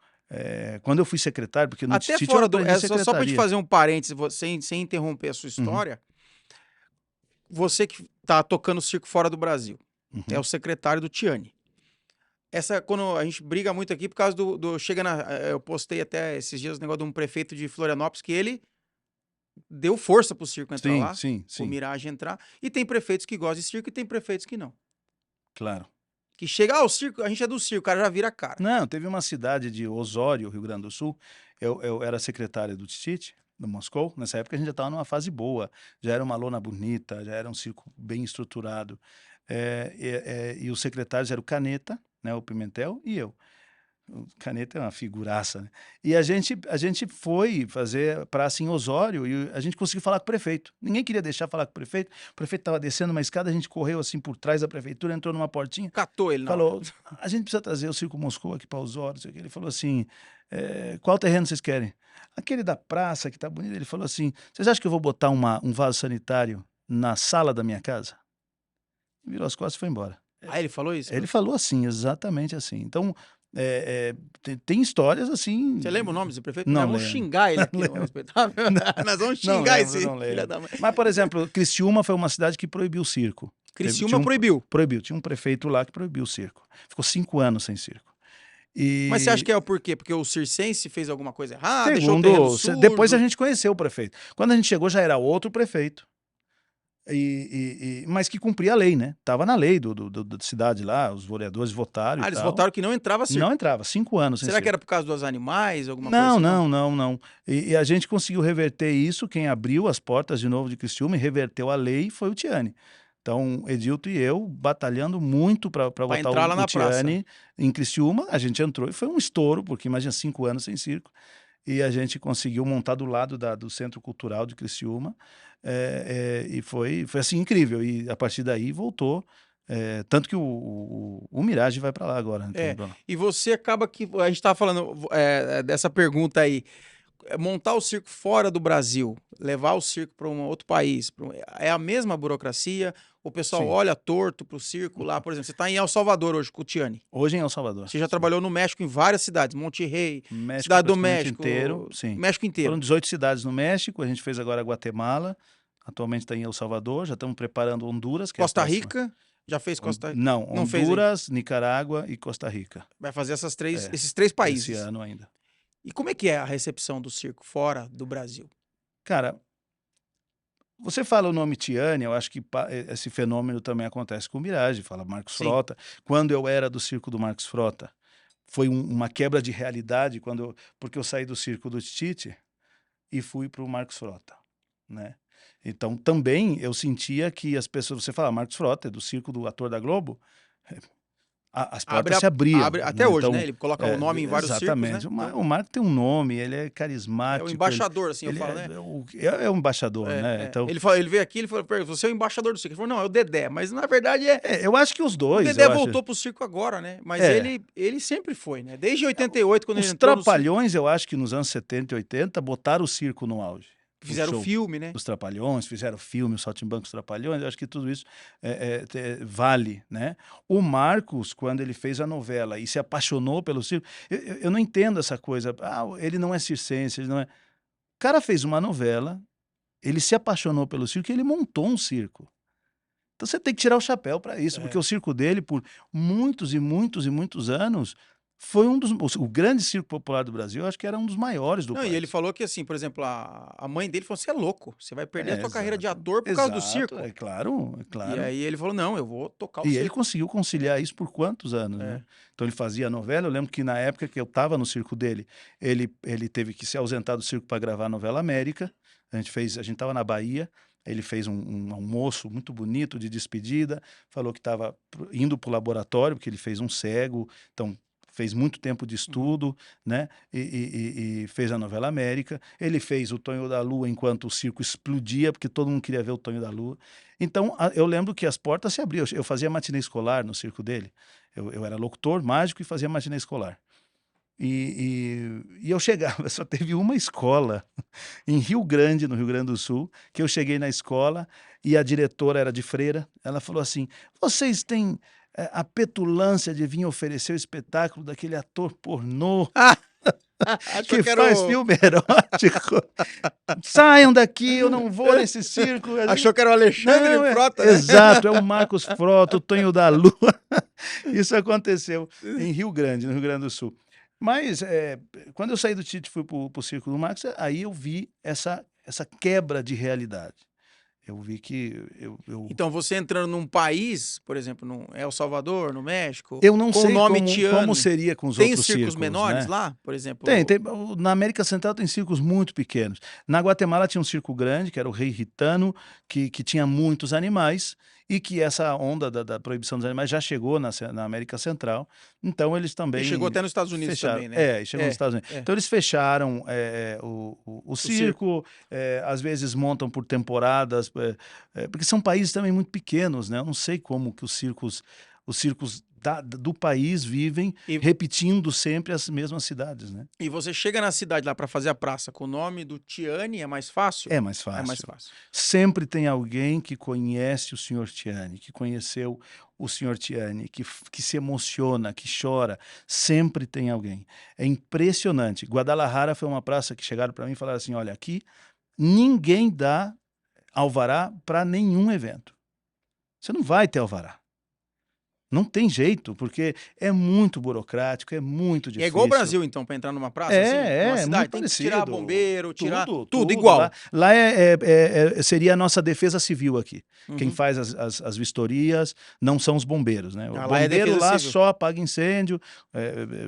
quando eu fui secretário, porque no até Tite fora eu aprendi secretaria. Só para te fazer um parênteses, sem interromper a sua história, você que tá tocando circo fora do Brasil, é o secretário do Tiani. Quando a gente briga muito aqui por causa eu postei até esses dias o negócio de um prefeito de Florianópolis que ele deu força pro circo entrar lá, sim. o Mirage entrar, e tem prefeitos que gostam de circo e tem prefeitos que não. Claro. Que chega ao circo, a gente é do circo, o cara já vira a cara. Não, teve uma cidade de Osório, Rio Grande do Sul, eu era secretário do Tititi, no Moscou, nessa época a gente já estava numa fase boa, já era uma lona bonita, já era um circo bem estruturado, e os secretários eram o Caneta, né, o Pimentel, e eu. O Caneta é uma figuraça, né? E a gente foi fazer praça em Osório e a gente conseguiu falar com o prefeito. Ninguém queria deixar falar com o prefeito estava descendo uma escada, a gente correu assim por trás da prefeitura, entrou numa portinha, Catou ele, não. falou, a gente precisa trazer o Circo Moscou aqui para Osório, não sei o quê. Ele falou assim, qual terreno vocês querem? Aquele da praça que tá bonito. Ele falou assim, vocês acham que eu vou botar um vaso sanitário na sala da minha casa? Virou as costas e foi embora. Ah, ele falou isso? Ele falou assim, exatamente assim. Então, tem histórias assim... Você lembra o nome desse prefeito? Não Nós vamos lembro. xingar ele aqui, no respeitável. Nós vamos xingar esse filho da mãe. Mas, por exemplo, Criciúma foi uma cidade que proibiu o circo. Criciúma proibiu? Proibiu. Tinha um prefeito lá que proibiu o circo. Ficou 5 anos sem circo. Mas você acha que é o porquê? Porque o circense fez alguma coisa errada, deixou o Segundo, terreno sujo? depois a gente conheceu o prefeito. Quando a gente chegou já era outro prefeito. Mas que cumpria a lei, né? Tava na lei da cidade lá, os vereadores votaram e eles tal. votaram que não entrava circo. Não entrava, 5 anos sem Será circo. que era por causa dos animais, alguma coisa assim? Não. E a gente conseguiu reverter isso, quem abriu as portas de novo de Criciúma e reverteu a lei foi o Tiani. Então, Edilto e eu batalhando muito para botar entrar lá o na Tiani em Criciúma, a gente entrou e foi um estouro, porque imagina 5 anos sem circo. E a gente conseguiu montar do lado do Centro Cultural de Criciúma, e foi assim incrível. E a partir daí voltou, tanto que o Mirage vai para lá agora. Então, e você acaba que, a gente estava falando dessa pergunta aí, montar o circo fora do Brasil, levar o circo para um outro país, é a mesma burocracia? O pessoal Sim. olha torto pro circo lá, por exemplo, você está em El Salvador hoje com o Tiani. Hoje em El Salvador. Você já trabalhou no México em várias cidades, Monterrey, México, Cidade do México. Inteiro, sim. México inteiro. Foram 18 cidades no México, a gente fez agora Guatemala, atualmente está em El Salvador, já estamos preparando Honduras. Que Costa é Rica? Já fez Costa Rica? Não, Honduras, fez Nicarágua e Costa Rica. Vai fazer esses 3 países. Esse ano ainda. E como é que é a recepção do circo fora do Brasil? Cara, você fala o nome Tiani, eu acho que esse fenômeno também acontece com o Mirage, fala Marcos Sim. Frota. Quando eu era do circo do Marcos Frota, foi uma quebra de realidade, porque eu saí do circo do Tititi e fui para o Marcos Frota, né? Então, também eu sentia que as pessoas... Você fala, Marcos Frota, é do circo do ator da Globo... As portas se abriam. Até hoje, né? Ele coloca o nome em vários exatamente. circos, né? O Marco tem um nome, ele é carismático. É o embaixador, assim, eu ele falo, né? É o embaixador, né? Então, ele veio aqui, ele falou, você é o embaixador do circo. Ele falou, não, é o Dedé. Mas, na verdade, eu acho que os dois... O Dedé voltou pro circo agora, né? Mas ele sempre foi, né? Desde 88, quando ele entrou Os Trapalhões, eu acho que nos anos 70 e 80, botaram o circo no auge. Fizeram o filme, né? Os Trapalhões, fizeram o filme, o Saltimbancos Trapalhões, eu acho que tudo isso vale, né? O Marcos, quando ele fez a novela e se apaixonou pelo circo, eu não entendo essa coisa, ele não é circense, ele não é... O cara fez uma novela, ele se apaixonou pelo circo e ele montou um circo. Então você tem que tirar o chapéu para isso, porque o circo dele, por muitos e muitos e muitos anos... Foi o grande circo popular do Brasil, eu acho que era um dos maiores do país. E ele falou que, assim, por exemplo, a mãe dele falou, você é louco, você vai perder a sua carreira de ator por causa do circo. É claro. E aí ele falou, não, eu vou tocar o circo. E ele conseguiu conciliar isso por quantos anos, né? Então ele fazia a novela, eu lembro que na época que eu estava no circo dele, ele teve que se ausentar do circo para gravar a novela América, a gente estava na Bahia, ele fez um almoço muito bonito de despedida, falou que estava indo para o laboratório, porque ele fez um cego, então... Fez muito tempo de estudo, né? E fez a novela América. Ele fez o Tonho da Lua enquanto o circo explodia, porque todo mundo queria ver o Tonho da Lua. Então, eu lembro que as portas se abriam. Eu fazia matinê escolar no circo dele. Eu era locutor mágico e fazia matinê escolar. E eu chegava, só teve uma escola em Rio Grande, no Rio Grande do Sul, que eu cheguei na escola e a diretora era de freira. Ela falou assim, vocês têm... a petulância de vir oferecer o espetáculo daquele ator pornô que faz filme erótico. Saiam daqui, eu não vou nesse circo. Achou que era o Alexandre Frota, né? Exato, é o Marcos Frota, o Tonho da Lua. Isso aconteceu em Rio Grande, no Rio Grande do Sul. Mas quando eu saí do Tite e fui para o circo do Marcos, aí eu vi essa quebra de realidade. Eu vi que Então, você entrando num país, por exemplo, no El Salvador, no México, eu não com o sei nome como Tiani, seria com os tem outros circos circos, menores né? lá? Por exemplo, Tem, na América Central tem circos muito pequenos. Na Guatemala tinha um circo grande, que era o Rei Ritano, que tinha muitos animais, e que essa onda da proibição dos animais já chegou na América Central. Então eles e chegou também até nos Estados Unidos fecharam. também, né? E chegou nos Estados Unidos. É. Então eles fecharam o circo. circo, às vezes montam por temporadas, porque são países também muito pequenos, né? Eu não sei como que os circos do país vivem E- repetindo sempre as mesmas cidades, né? E você chega na cidade lá para fazer a praça com o nome do Tiani, é mais fácil? É mais É fácil. mais fácil. Sempre tem alguém que conhece o Sr. Tiani, que conheceu o Sr. Tiani, que se emociona, que chora. Sempre tem alguém. É impressionante. Guadalajara foi uma praça que chegaram para mim e falaram assim: olha, aqui ninguém dá alvará para nenhum evento. Você não vai ter alvará. Não tem jeito, porque é muito burocrático, é muito E difícil. é igual o Brasil, então, para entrar numa praça, assim? Numa cidade, muito tem parecido. que tirar bombeiro, tirar tudo, Tudo. igual. Lá seria a nossa defesa civil aqui. Uhum. Quem faz as vistorias não são os bombeiros, né? O Ah, lá é bombeiro defesa lá civil. só apaga incêndio,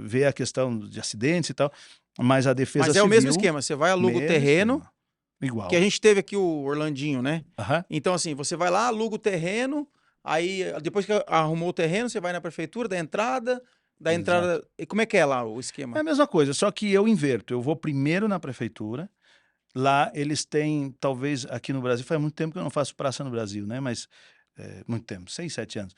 vê a questão de acidentes e tal, mas a defesa Mas civil... é o mesmo esquema, você vai, aluga o mesmo terreno, esquema. Igual. que a gente teve aqui o Orlandinho, né? Aham. Então, assim, você vai lá, aluga o terreno, aí depois que arrumou o terreno, você vai na prefeitura, da entrada... E como é que é lá o esquema? É a mesma coisa, só que eu inverto. Eu vou primeiro na prefeitura. Lá eles têm, talvez aqui no Brasil, faz muito tempo que eu não faço praça no Brasil, né? Mas muito tempo, 6, 7 anos.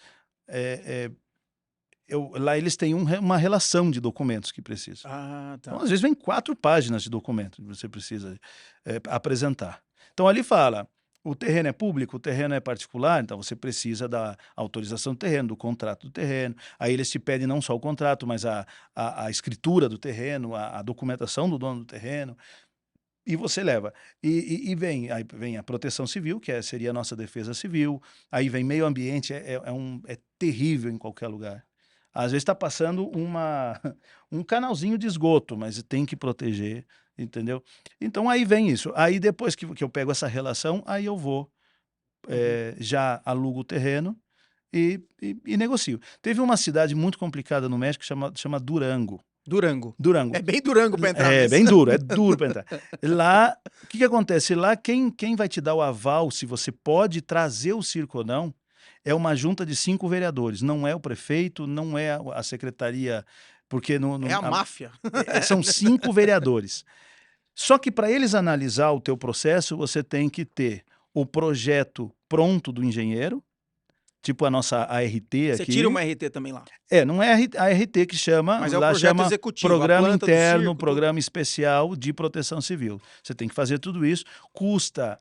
Lá eles têm uma relação de documentos que precisam. Ah, tá. Então, às vezes, vem 4 páginas de documento que você precisa apresentar. Então, ali fala, o terreno é público, o terreno é particular, então você precisa da autorização do terreno, do contrato do terreno. Aí eles te pedem não só o contrato, mas a escritura do terreno, a documentação do dono do terreno. E você leva. Aí vem a proteção civil, que seria a nossa defesa civil. Aí vem meio ambiente, é terrível em qualquer lugar. Às vezes está passando um canalzinho de esgoto, mas tem que proteger, entendeu? Então aí vem isso. Aí depois que eu pego essa relação, aí eu vou, já alugo o terreno e negocio. Teve uma cidade muito complicada no México, chama Durango. Durango. Durango. É bem Durango para entrar. É bem duro, é duro para entrar. Lá, o que acontece? Lá, quem vai te dar o aval se você pode trazer o circo ou não, é uma junta de 5 vereadores. Não é o prefeito, não é a secretaria, porque É a máfia. São 5 vereadores. Só que para eles analisar o teu processo, você tem que ter o projeto pronto do engenheiro, tipo a nossa ART aqui. Você tira uma RT também lá. Não é a ART que chama, mas é o lá projeto chama executivo, Programa a planta do Interno, circo, Programa Especial de Proteção Civil. Você tem que fazer tudo isso, custa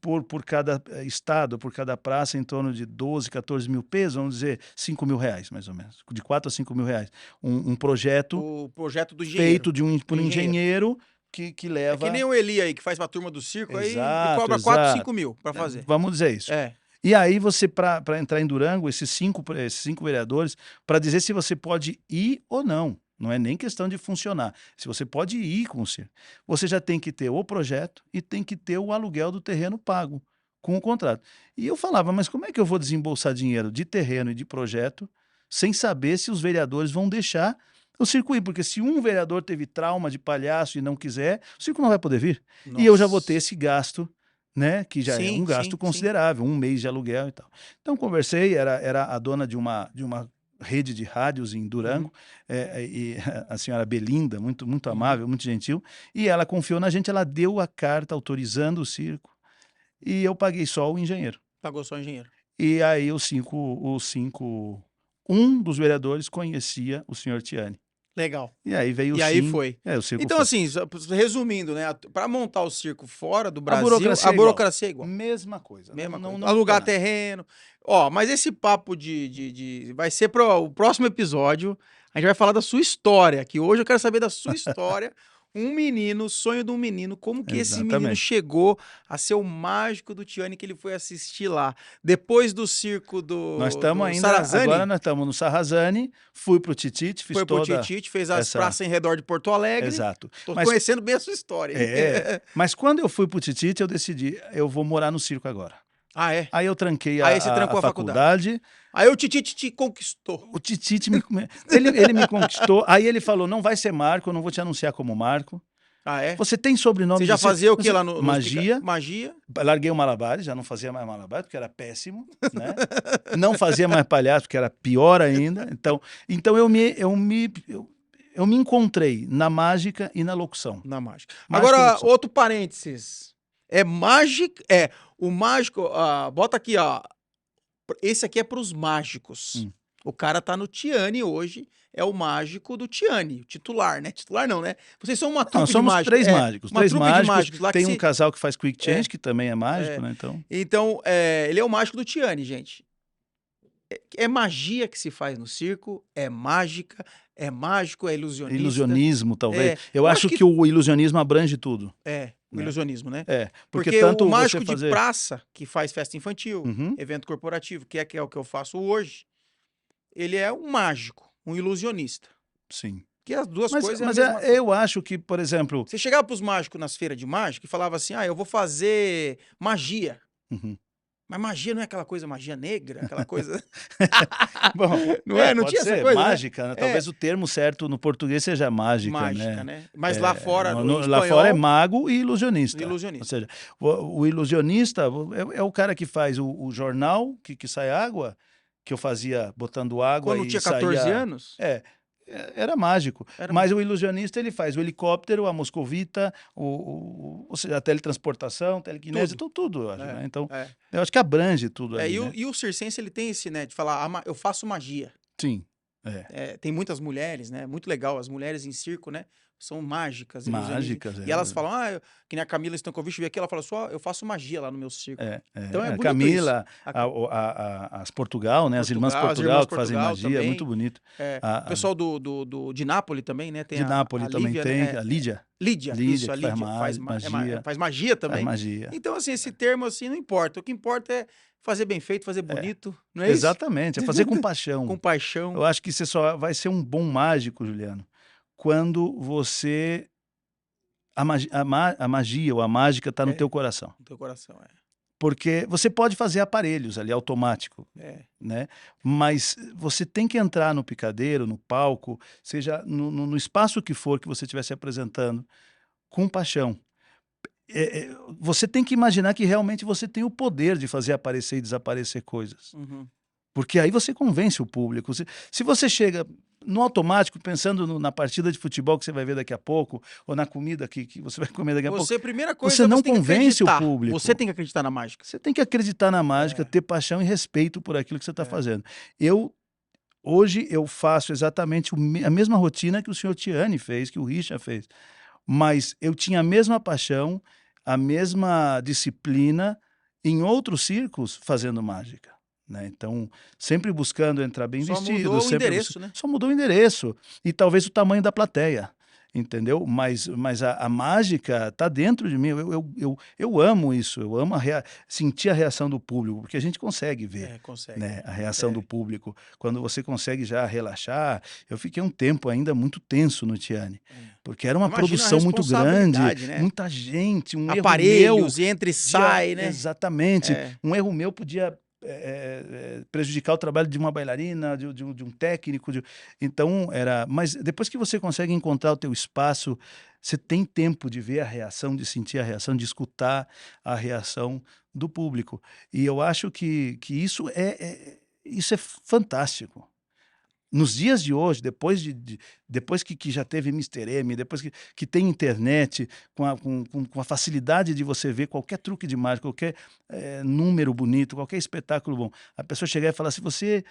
por cada estado, por cada praça, em torno de 12, 14 mil pesos, vamos dizer 5 mil reais, mais ou menos, de 4 a 5 mil reais. Um projeto, o projeto do engenheiro. feito por um engenheiro que leva... É que nem o Eli aí, que faz pra turma do circo, Exato, aí e cobra 4, 5 mil pra fazer. Vamos dizer isso. É. E aí você, para entrar em Durango, esses cinco vereadores, para dizer se você pode ir ou não. Não é nem questão de funcionar. Se você pode ir com o circo, você já tem que ter o projeto e tem que ter o aluguel do terreno pago com o contrato. E eu falava, mas como é que eu vou desembolsar dinheiro de terreno e de projeto sem saber se os vereadores vão deixar o circo ir? Porque se um vereador teve trauma de palhaço e não quiser, o circo não vai poder vir. Nossa. E eu já vou ter esse gasto, né, que já é um gasto sim. considerável, um mês de aluguel e tal. Então conversei, era a dona de uma rede de rádios em Durango, e a senhora Belinda, muito amável, muito gentil, e ela confiou na gente, ela deu a carta autorizando o circo, e eu paguei só o engenheiro. Pagou só o engenheiro. E aí um dos vereadores conhecia o senhor Tiani. Legal. E aí veio o aí foi. O circo então, foi. assim, resumindo, né? Para montar o circo fora do Brasil, a burocracia é igual. Mesma coisa. Não alugar terreno. Ó, mas esse papo vai ser para o próximo episódio. A gente vai falar da sua história, que hoje eu quero saber da sua história. Um menino, o sonho de um menino, como que esse menino Exatamente. chegou a ser o mágico do Tiani que ele foi assistir lá? Depois do circo Nós do, estamos do ainda, agora Sarazani, nós estamos no Sarrazani, fui pro Titite, fiz foi pro toda Titite, fez as essa... praças em redor de Porto Alegre. Exato. Tô Mas, conhecendo bem a sua história, hein? mas quando eu fui pro Titite, eu decidi, eu vou morar no circo agora. Ah, é? Aí eu tranquei Aí você a trancou a faculdade. Aí o Titite te conquistou. O Titite ele me conquistou. Aí ele falou: não vai ser Marco, eu não vou te anunciar como Marco. Ah, é? Você tem sobrenome Você já de circo? fazia o que lá no Magia. Magia? Larguei o malabares, já não fazia mais malabares, porque era péssimo, né? Não fazia mais palhaço, porque era pior ainda. Então eu me encontrei na mágica e na locução. Na mágica. Mágica e Agora, locução. outro parênteses. É mágico. É, o mágico. Bota aqui, ó. Esse aqui é pros mágicos. O cara tá no Tiani hoje. É o mágico do Tiani, o titular, né? Titular não, né? Vocês são uma trupe Não, de somos mágicos. três mágicos. Uma Três trupe de mágicos. mágicos lá Tem que um casal que faz quick change, É. que também é mágico, É. né? Então, Então, ele é o mágico do Tiani, gente. É magia que se faz no circo, é mágica, é mágico, é ilusionista. ilusionismo, talvez. É, Eu acho que o ilusionismo abrange tudo. O né? ilusionismo, né? É, porque Porque tanto o mágico você fazer... de praça, que faz festa infantil, Uhum. evento corporativo, que é o que eu faço hoje, ele é um mágico, um ilusionista. Sim. Que as duas coisas Mas é a mesma coisa. eu acho que, por exemplo... Você chegava pros mágicos nas feiras de mágica e falava assim, eu vou fazer magia. Uhum. Mas magia não é aquela coisa magia negra, aquela coisa... Bom, não é? Não pode tinha ser, essa coisa, mágica, né? É. Talvez o termo certo no português seja mágica, Mágica, né? né? Mas lá fora, no lá espanhol, fora é mago e ilusionista. ilusionista. Ou seja, o ilusionista é o cara que faz o jornal que sai água, que eu fazia botando água Quando e tinha 14 saía... anos? Era mágico. Era Mas o ilusionista, ele faz o helicóptero, a moscovita, ou seja, a teletransportação, telecinese, tudo, eu acho, né? Então, eu acho que abrange tudo aí, né? E o circense, ele tem esse, né, de falar, eu faço magia. Sim. Tem muitas mulheres, né? Muito legal, as mulheres em circo, né? São mágicas. Mágicas, E elas falam, que nem a Camila Stankovic veio aqui, ela fala só, eu faço magia lá no meu circo. Então é a bonito Camila, isso. as Portugal, né? As irmãs Portugal que fazem magia, também. muito bonito. O pessoal de Nápoles também, né? Tem de Nápoles também Lívia, tem, né? a Lídia. Lídia, Lídia, a que Lídia faz magia. faz magia também. Faz magia. Então, assim, esse termo, assim, não importa. O que importa é fazer bem feito, fazer bonito, não é isso? Exatamente, é fazer com paixão. Com paixão. Eu acho que você só vai ser um bom mágico, Juliano, quando você... A magia ou a mágica está no teu coração. No teu coração, Porque você pode fazer aparelhos ali, automático, né? Mas você tem que entrar no picadeiro, no palco, seja no espaço que for que você estiver se apresentando, com paixão. Você tem que imaginar que realmente você tem o poder de fazer aparecer e desaparecer coisas. Uhum. Porque aí você convence o público. Se você chega no automático, pensando na partida de futebol que você vai ver daqui a pouco, ou na comida que você vai comer daqui a pouco, Primeira coisa, você não convence o público. Você tem que acreditar na mágica. Você tem que acreditar na mágica, ter paixão e respeito por aquilo que você está fazendo. Hoje eu faço exatamente a mesma rotina que o senhor Tiani fez, que o Richa fez. Mas eu tinha a mesma paixão, a mesma disciplina em outros circos fazendo mágica. Né? Então, sempre buscando entrar bem vestido. Só mudou o endereço, né? Só mudou o endereço. E talvez o tamanho da plateia. Entendeu? Mas a mágica está dentro de mim. Eu amo isso. Eu amo sentir a reação do público, porque a gente consegue ver né, a reação do público. Quando você consegue já relaxar. Eu fiquei um tempo ainda muito tenso no Tiani, porque era uma produção muito grande, né? Muita gente, aparelhos, entra e sai, né? Exatamente. Um erro meu podia prejudicar o trabalho de uma bailarina, de um técnico. Então, mas depois que você consegue encontrar o teu espaço, você tem tempo de ver a reação, de sentir a reação, de escutar a reação do público. E eu acho que isso é fantástico. Nos dias de hoje, depois que já teve Mr. M, depois que tem internet, com a facilidade de você ver qualquer truque de mágica, qualquer número bonito, qualquer espetáculo bom, a pessoa chegar e falar assim, você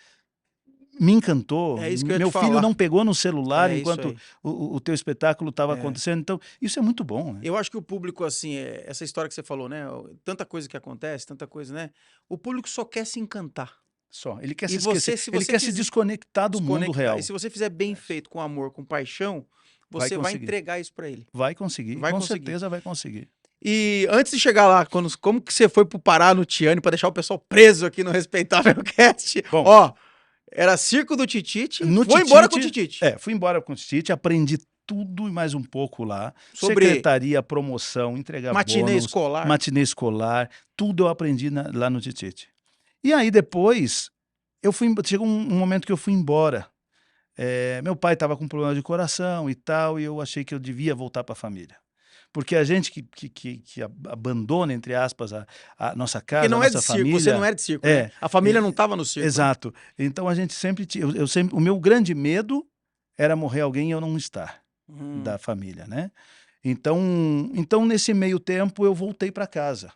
me encantou, meu filho não pegou no celular enquanto o teu espetáculo estava acontecendo, então isso é muito bom. Né? Eu acho que o público, assim, essa história que você falou, né, tanta coisa que acontece, tanta coisa, né, o público só quer se encantar. Só. Ele quer se esquecer, ele quer se desconectar do mundo real. E se você fizer bem feito, com amor, com paixão, você vai entregar isso para ele. Vai conseguir, com certeza vai conseguir. E antes de chegar lá, como que você foi pro Pará no Tiane para deixar o pessoal preso aqui no Respeitável Cast? Bom, ó, era circo do Titite, embora com o Titite. Fui embora com o Titite, aprendi tudo e mais um pouco lá. Sobre secretaria, promoção, entregar matinê bônus, escolar. matinê escolar, tudo eu aprendi lá no Titite. E aí depois, chegou um momento que eu fui embora. Meu pai estava com problema de coração e tal, e eu achei que eu devia voltar para a família. Porque a gente que abandona, entre aspas, a nossa casa, a nossa família... Você não era de circo, né? A família não estava no circo. Exato. Né? Então a gente sempre tinha... O meu grande medo era morrer alguém e eu não estar da família, né? Então, nesse meio tempo, eu voltei para casa.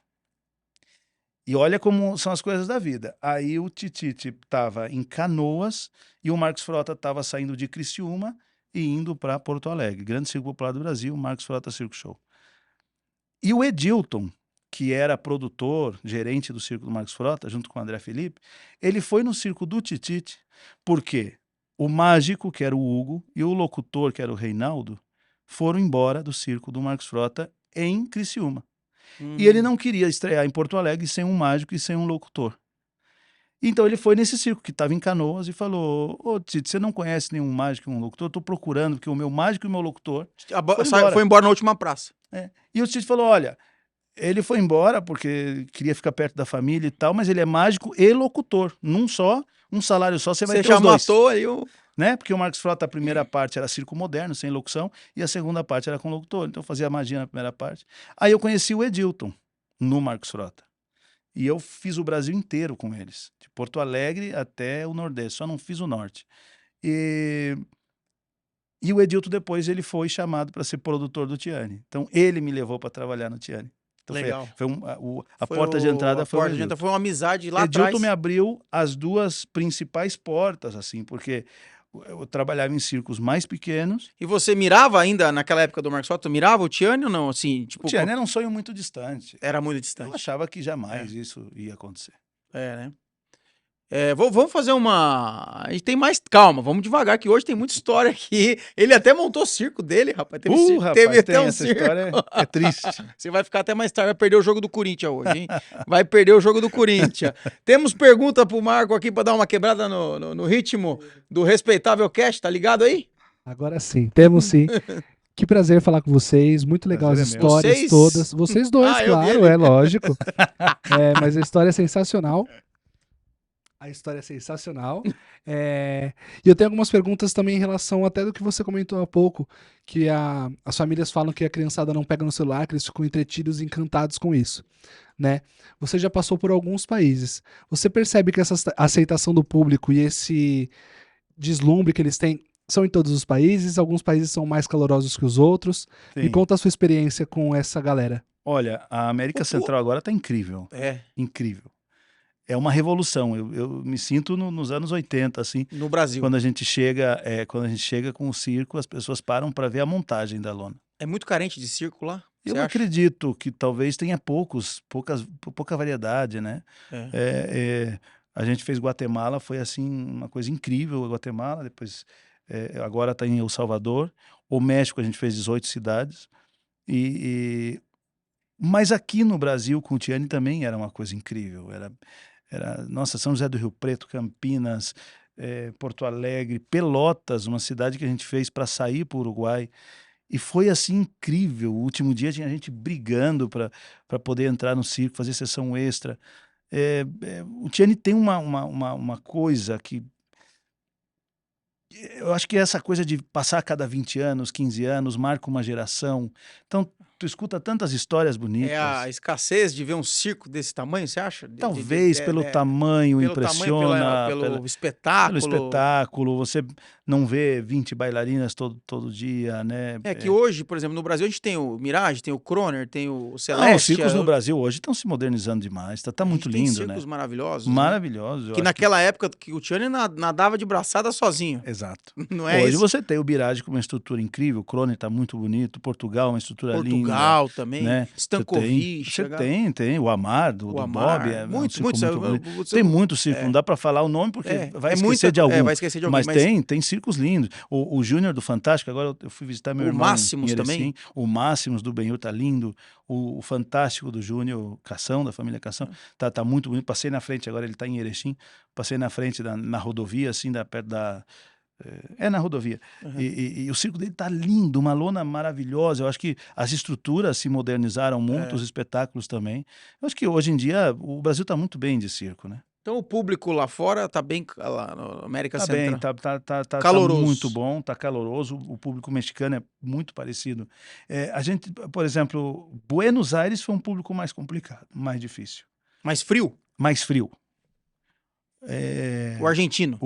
E olha como são as coisas da vida. Aí o Titite estava em Canoas e o Marcos Frota estava saindo de Criciúma e indo para Porto Alegre. Grande Circo Popular do Brasil, Marcos Frota Circo Show. E o Edilton, que era produtor, gerente do circo do Marcos Frota, junto com o André Felipe, ele foi no circo do Titite, porque o mágico, que era o Hugo, e o locutor, que era o Reinaldo, foram embora do circo do Marcos Frota em Criciúma. E ele não queria estrear em Porto Alegre sem um mágico e sem um locutor. Então ele foi nesse circo que estava em Canoas e falou: ô Tite, você não conhece nenhum mágico e um locutor? Estou procurando, porque o meu mágico e o meu locutor foi embora na última praça. E o Tite falou: olha, ele foi embora porque queria ficar perto da família e tal, mas ele é mágico e locutor. Num só, um salário só, você vai ter os dois. Você já matou aí o... Né? Porque o Marcos Frota, a primeira parte era circo moderno, sem locução, e a segunda parte era com locutor. Então eu fazia magia na primeira parte. Aí eu conheci o Edilton no Marcos Frota. E eu fiz o Brasil inteiro com eles, de Porto Alegre até o Nordeste, só não fiz o Norte. E o Edilton depois ele foi chamado para ser produtor do Tiane. Então ele me levou para trabalhar no Tiane. Então, legal. A porta de entrada foi o Edilton. Foi uma amizade lá Edilton atrás. me abriu as duas principais portas, assim, porque eu trabalhava em circos mais pequenos. E você mirava ainda, naquela época do Marcos Frota, mirava o Tiane ou não? Assim, tipo, o Tiane era um sonho muito distante. Era muito distante. Eu achava que jamais isso ia acontecer. Né? Vamos fazer uma... A gente tem mais... Calma, vamos devagar, que hoje tem muita história aqui. Ele até montou o circo dele, rapaz. Teve até um essa circo. História é triste. Você vai ficar até mais tarde, vai perder o jogo do Corinthians hoje, hein? Vai perder o jogo do Corinthians. Temos pergunta pro Marco aqui para dar uma quebrada no ritmo do Respeitável Cast, tá ligado aí? Agora sim, temos sim. Que prazer falar com vocês, muito legal as histórias todas. Vocês dois, claro, é lógico. Mas a história é sensacional. A história é sensacional. E eu tenho algumas perguntas também em relação até do que você comentou há pouco, que as famílias falam que a criançada não pega no celular, que eles ficam entretidos e encantados com isso, né? Você já passou por alguns países. Você percebe que essa aceitação do público e esse deslumbre que eles têm são em todos os países? Alguns países são mais calorosos que os outros? Sim. Me conta a sua experiência com essa galera. Olha, a América Central agora está incrível. Incrível. É uma revolução. Eu me sinto nos anos 80, assim. No Brasil. Quando a gente chega com o circo, as pessoas param para ver a montagem da lona. É muito carente de circo lá? Eu acredito que talvez tenha pouca variedade, né? A gente fez Guatemala, foi assim uma coisa incrível. Guatemala, depois agora está em El Salvador. O México a gente fez 18 cidades. Mas aqui no Brasil, com o Tiane também era uma coisa incrível. Nossa, São José do Rio Preto, Campinas, Porto Alegre, Pelotas, uma cidade que a gente fez para sair para o Uruguai. E foi assim incrível. O último dia tinha gente brigando para poder entrar no circo, fazer sessão extra. O Tiane tem uma coisa que... Eu acho que essa coisa de passar a cada 20 anos, 15 anos, marca uma geração. Então, tu escuta tantas histórias bonitas. É a escassez de ver um circo desse tamanho, você acha? Talvez pelo tamanho, impressiona. Pelo espetáculo. Pelo espetáculo, você não vê 20 bailarinas todo dia, né? Que hoje, por exemplo, no Brasil a gente tem o Mirage, tem o Croner, tem o Celeste. Os circos no Brasil hoje estão se modernizando demais, tá muito lindo, né? Tem circos maravilhosos. Maravilhosos. Né? Que naquela época que o Tiane nadava de braçada sozinho. Exato. Não é hoje isso? Você tem o Mirage com uma estrutura incrível, o Croner tá muito bonito, Portugal uma estrutura linda. Portugal também, né? Stankovic. Você tem o Amar, do Amar. Bob. Muitos. Tem muito circo, não dá para falar o nome porque vai esquecer de algum. Vai esquecer de algum, mas tem circos lindos. O Júnior do Fantástico, agora eu fui visitar meu irmão. O Máximos também. O Máximos do Benhur tá lindo. O Fantástico do Júnior Cação, da família Cação, tá muito bonito. Passei na frente, agora ele tá em Erechim. Passei na frente, na rodovia, assim, perto da... na rodovia. Uhum. E o circo dele tá lindo, uma lona maravilhosa. Eu acho que as estruturas se modernizaram muito, os espetáculos também. Eu acho que hoje em dia o Brasil tá muito bem de circo, né? Então o público lá fora tá bem, lá na América Central. Tá caloroso. Tá muito bom, tá caloroso. O público mexicano é muito parecido. A gente, por exemplo, Buenos Aires foi um público mais complicado, mais difícil. Mais frio? Mais frio. O argentino?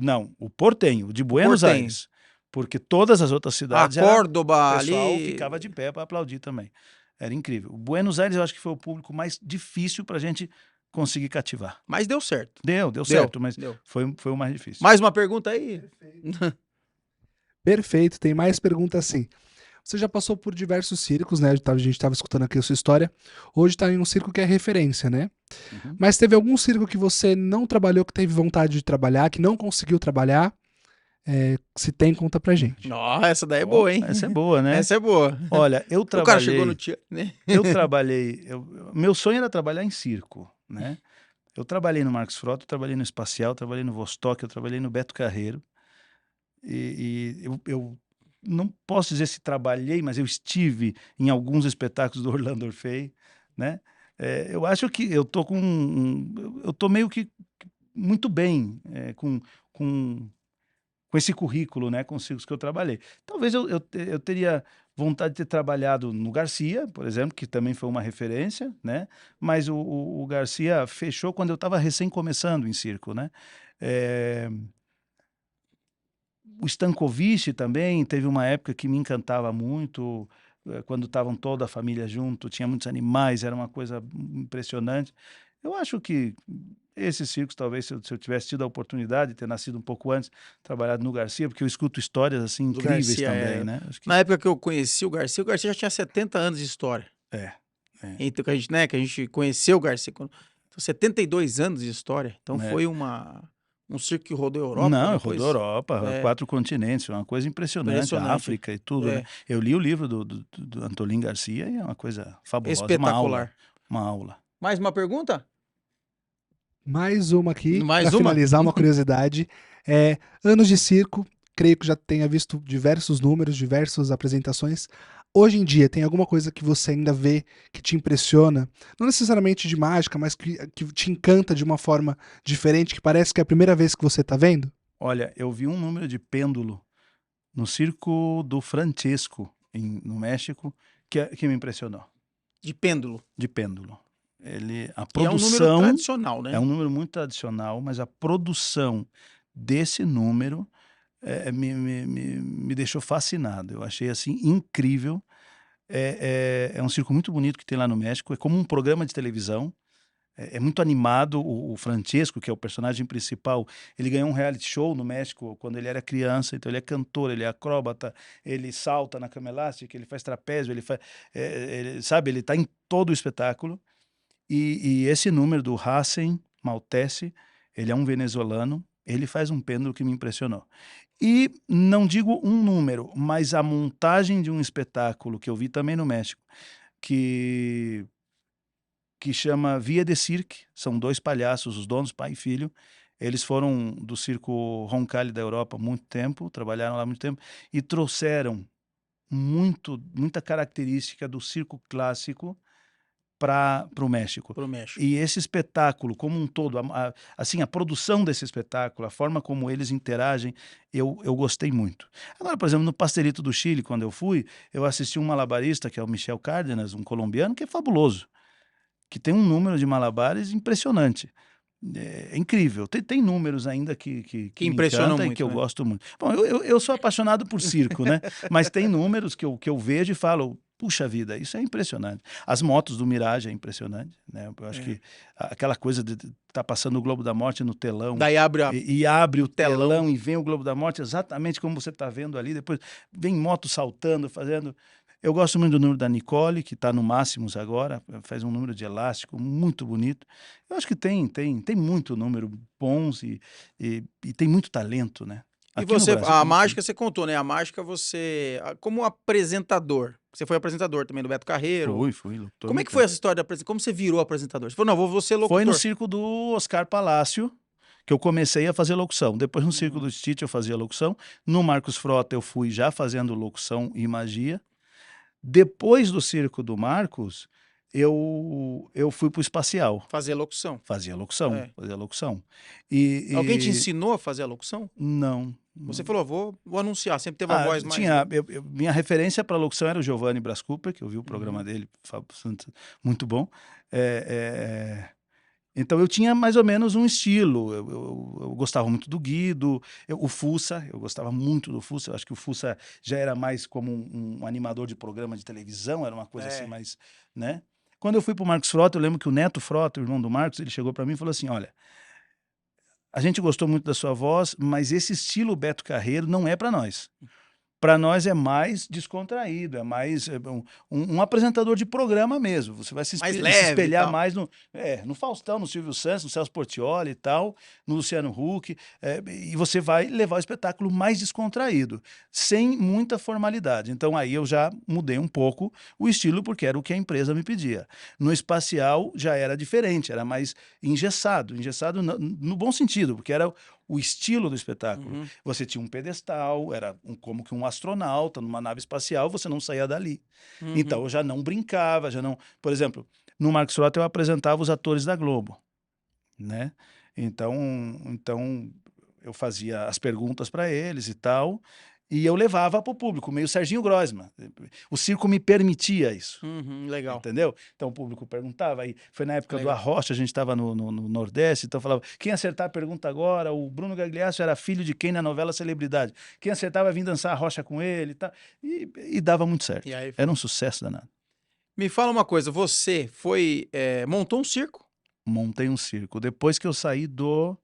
Não, o portenho, de Buenos Aires. Porque todas as outras cidades... Córdoba, o pessoal ali... ficava de pé para aplaudir também. Era incrível. O Buenos Aires eu acho que foi o público mais difícil pra gente conseguir cativar. Mas deu certo. Deu certo, mas foi o mais difícil. Mais uma pergunta aí? Perfeito, tem mais pergunta assim. Você já passou por diversos circos, né? A gente estava escutando aqui a sua história. Hoje está em um circo que é referência, né? Uhum. Mas teve algum circo que você não trabalhou, que teve vontade de trabalhar, que não conseguiu trabalhar? Se tem, conta pra gente. Nossa, essa daí é boa, hein? Essa é boa, né? Essa é boa. Olha, eu trabalhei... O cara chegou no tia, né? Eu trabalhei... meu sonho era trabalhar em circo, né? Eu trabalhei no Marcos Frota, eu trabalhei no Espacial, trabalhei no Vostok, eu trabalhei no Beto Carreiro. Eu não posso dizer se trabalhei, mas eu estive em alguns espetáculos do Orlando Orfei, né? Eu acho que eu tô eu tô meio que muito bem com esse currículo, né? Com os circos que eu trabalhei. Talvez eu teria vontade de ter trabalhado no Garcia, por exemplo, que também foi uma referência, né? Mas o Garcia fechou quando eu estava recém começando em circo, né? O Stankovic também teve uma época que me encantava muito, quando estavam toda a família junto, tinha muitos animais, era uma coisa impressionante. Eu acho que esses circos, talvez, se eu tivesse tido a oportunidade de ter nascido um pouco antes, trabalhado no Garcia, porque eu escuto histórias assim incríveis Garcia, também, né? Acho que... Na época que eu conheci o Garcia já tinha 70 anos de história. Então, que a gente conheceu o Garcia, então, 72 anos de história. Então foi um circo que rodou a Europa. Não, rodou a Europa, 4 continentes, uma coisa impressionante. A África e tudo, né? Eu li o livro do Antolín Garcia e é uma coisa fabulosa. Espetacular. Uma aula. Mais uma pergunta? Mais uma aqui, para finalizar, uma curiosidade. Anos de circo, creio que já tenha visto diversos números, diversas apresentações. Hoje em dia, tem alguma coisa que você ainda vê que te impressiona? Não necessariamente de mágica, mas que te encanta de uma forma diferente, que parece que é a primeira vez que você está vendo? Olha, eu vi um número de pêndulo no circo do Francesco, no México, que me impressionou. De pêndulo? De pêndulo. A produção... é um número tradicional, né? É um número muito tradicional, mas a produção desse número... me deixou fascinado. Eu achei assim incrível. É um circo muito bonito que tem lá no México. É como um programa de televisão. É muito animado. O Francesco, que é o personagem principal, ele ganhou um reality show no México quando ele era criança. Então ele é cantor, ele é acróbata, ele salta na cama elástica, ele faz trapézio, ele está em todo o espetáculo. E esse número do Hassen Maltese, ele é um venezuelano. Ele faz um pêndulo que me impressionou. E não digo um número, mas a montagem de um espetáculo que eu vi também no México, que chama Via de Cirque. São 2 palhaços, os donos, pai e filho. Eles foram do circo Roncalli da Europa há muito tempo, trabalharam lá há muito tempo, e trouxeram muita característica do circo clássico para o México. E esse espetáculo como um todo, assim, a produção desse espetáculo, a forma como eles interagem, eu gostei muito. Agora, por exemplo, no Pastelito do Chile, quando eu fui, eu assisti um malabarista, que é o Michel Cárdenas, um colombiano, que é fabuloso, que tem um número de malabares impressionante. É incrível. Tem números ainda que impressionam muito, e que eu gosto muito. Bom, eu sou apaixonado por circo, né? Mas tem números que eu vejo e falo, puxa vida, isso é impressionante. As motos do Mirage é impressionante, né? Eu acho que aquela coisa de estar passando o Globo da Morte no telão. Daí abre abre o telão e vem o Globo da Morte exatamente como você está vendo ali. Depois vem moto saltando, fazendo... Eu gosto muito do número da Nicole, que está no Máximos agora, faz um número de elástico muito bonito. Eu acho que tem muito número bons e tem muito talento, né? E você, a mágica você contou, né? A mágica você, como apresentador, você foi apresentador também do Beto Carreiro. Fui. Locutor. Como é que foi essa história da apresentação? Como você virou apresentador? Você falou, não, vou ser locutor. Foi no circo do Oscar Palácio que eu comecei a fazer locução. Depois no circo do Stitch eu fazia locução. No Marcos Frota eu fui já fazendo locução e magia. Depois do circo do Marcos, eu fui pro Espacial. Fazer locução. Fazia locução. Alguém te ensinou a fazer a locução? Não. Você falou, vou anunciar, sempre teve a voz mais... Minha referência para locução era o Giovanni Brás Cooper, que eu vi o programa dele, muito bom. Então eu tinha mais ou menos um estilo, eu gostava muito do Guido, o Fussa, eu gostava muito do Fussa, eu acho que o Fussa já era mais como um animador de programa de televisão, era uma coisa assim mais, né? Quando eu fui pro Marcos Frota, eu lembro que o Neto Frota, o irmão do Marcos, ele chegou para mim e falou assim, olha, a gente gostou muito da sua voz, mas esse estilo Beto Carreiro não é para nós. Para nós é mais descontraído, é mais um apresentador de programa mesmo. Você vai se espelhar mais no Faustão, no Silvio Santos, no Celso Portiolli e tal, no Luciano Huck, e você vai levar o espetáculo mais descontraído, sem muita formalidade. Então aí eu já mudei um pouco o estilo, porque era o que a empresa me pedia. No Espacial já era diferente, era mais engessado no bom sentido, porque era o estilo do espetáculo. Você tinha um pedestal, era como que um astronauta numa nave espacial, você não saía dali. Então eu já não brincava, Por exemplo, no Marcos Frota eu apresentava os atores da Globo, né? Então eu fazia as perguntas para eles e tal, e eu levava para o público, meio Serginho Groisman. O circo me permitia isso. Legal. Entendeu? Então o público perguntava, aí foi na época do Arrocha, a gente estava no Nordeste, então falava, quem acertar a pergunta agora, o Bruno Gagliasso era filho de quem na novela Celebridade? Quem acertava vir dançar a Arrocha com ele e tal. E dava muito certo. Era um sucesso danado. Me fala uma coisa, você montou um circo? Montei um circo. Depois que eu saí do...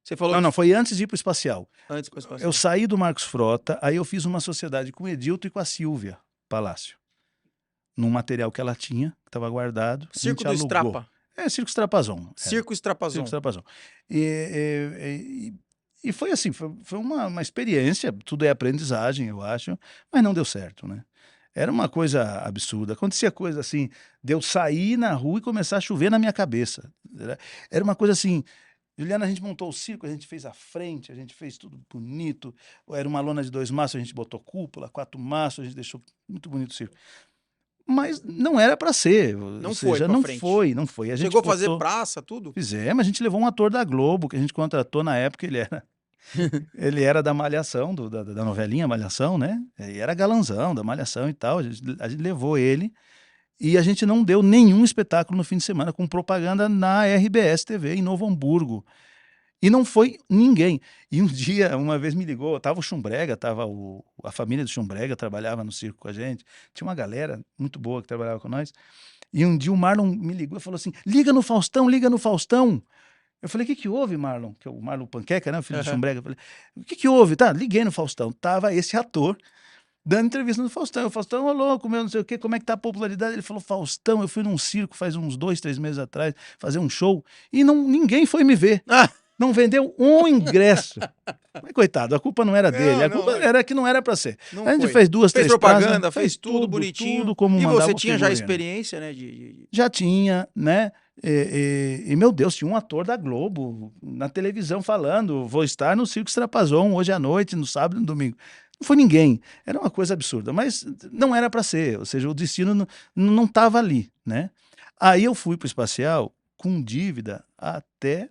Você falou Não, foi antes de ir para o Espacial. Antes para o Espacial. Eu saí do Marcos Frota, aí eu fiz uma sociedade com o Edilto e com a Silvia Palácio. Num material que ela tinha, que estava guardado. Circo do Strapa. Circo Strapazon. Circo Strapazon. E foi assim, foi uma experiência, tudo é aprendizagem, eu acho, mas não deu certo, né? Era uma coisa absurda. Acontecia coisa assim, de eu sair na rua e começar a chover na minha cabeça. Era uma coisa assim... Juliana, a gente montou o circo, a gente fez a frente, a gente fez tudo bonito. Era uma lona de 2 mastros, a gente botou cúpula, 4 mastros, a gente deixou muito bonito o circo. Mas não era para ser. Não foi. Chegou a fazer praça, tudo? Fizemos, a gente levou um ator da Globo, que a gente contratou na época, ele era da Malhação, da novelinha Malhação, né? Ele era galanzão da Malhação e tal. A gente levou ele. E a gente não deu nenhum espetáculo no fim de semana com propaganda na RBS TV, em Novo Hamburgo. E não foi ninguém. E um dia, uma vez me ligou, tava o Chumbrega, a família do Chumbrega trabalhava no circo com a gente. Tinha uma galera muito boa que trabalhava com nós. E um dia o Marlon me ligou e falou assim, liga no Faustão, liga no Faustão. Eu falei, o que houve, Marlon? Que é o Marlon Panqueca, né, o filho do Chumbrega. Eu falei, o que houve? Tá, liguei no Faustão. Tava esse ator dando entrevista no Faustão. O Faustão, ô louco, meu, não sei o quê, como é que tá a popularidade? Ele falou, Faustão, eu fui num circo faz uns 2, 3 meses atrás, fazer um show, e ninguém foi me ver. Não vendeu um ingresso. Mas, coitado, a culpa não era dele, a culpa era que não era para ser. A gente fez 2, 3 propaganda, fez tudo bonitinho. Tudo como e você tinha já experiência, né? Já tinha, né? E, meu Deus, tinha um ator da Globo na televisão falando, vou estar no Circo Strapazon hoje à noite, no sábado e no domingo. Não foi ninguém, era uma coisa absurda, mas não era para ser, ou seja, o destino não estava ali, né? Aí eu fui para o Espacial com dívida até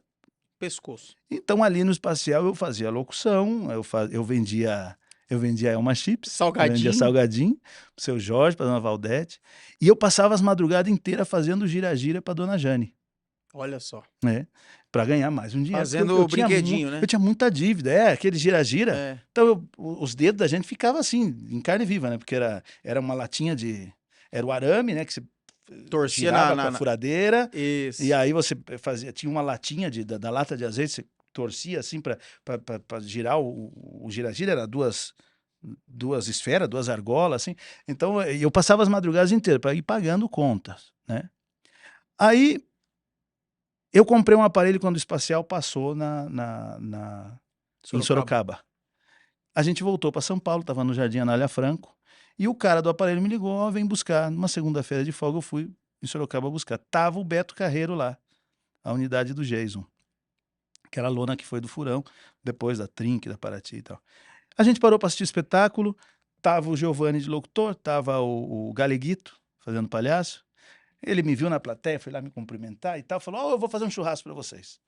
pescoço. Então ali no Espacial eu fazia locução, eu vendia Elma Chips, vendia salgadinho pro seu Jorge, pra dona Valdete, e eu passava as madrugadas inteiras fazendo gira-gira pra dona Jane. Olha só. Para ganhar mais um dinheiro. Fazendo o brinquedinho, né? Eu tinha muita dívida, aquele gira-gira. Então os dedos da gente ficavam assim, em carne viva, né? Porque era uma latinha de... Era o arame, né? Que você torcia com a furadeira. Isso. E aí você tinha uma latinha da lata de azeite, você torcia assim para girar o gira-gira, era duas 2 esferas, 2 argolas, assim. Então, eu passava as madrugadas inteiras para ir pagando contas, né? Aí, eu comprei um aparelho quando o espacial passou em Sorocaba. A gente voltou para São Paulo, estava no Jardim Anália Franco, e o cara do aparelho me ligou, ó, vem buscar. Numa segunda-feira de folga, eu fui em Sorocaba buscar. Tava o Beto Carreiro lá, a unidade do Jason, que era a lona que foi do Furão, depois da Trinque, da Paraty e tal. A gente parou para assistir o espetáculo, tava o Giovanni de locutor, tava o Galeguito fazendo palhaço. Ele me viu na plateia, foi lá me cumprimentar e tal, falou, ó, eu vou fazer um churrasco para vocês.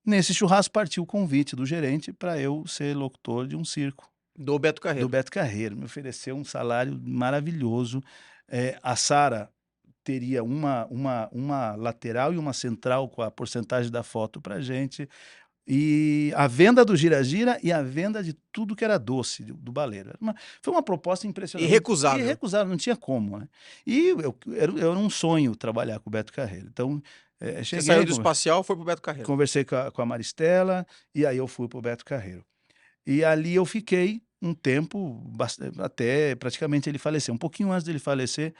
Nesse churrasco partiu o convite do gerente para eu ser locutor de um circo. Do Beto Carreiro. Do Beto Carreiro. Me ofereceu um salário maravilhoso. A Sara teria uma lateral e uma central com a porcentagem da foto para gente. E a venda do Gira-Gira e a venda de tudo que era doce do baleiro. Foi uma proposta impressionante. Irrecusável. Irrecusável, não tinha como, né? E era um sonho trabalhar com o Beto Carreiro. Então, você saiu do espacial e foi pro Beto Carreiro. Conversei com a Maristela e aí eu fui pro Beto Carreiro. E ali eu fiquei um tempo, até praticamente ele faleceu. Um pouquinho antes dele falecer,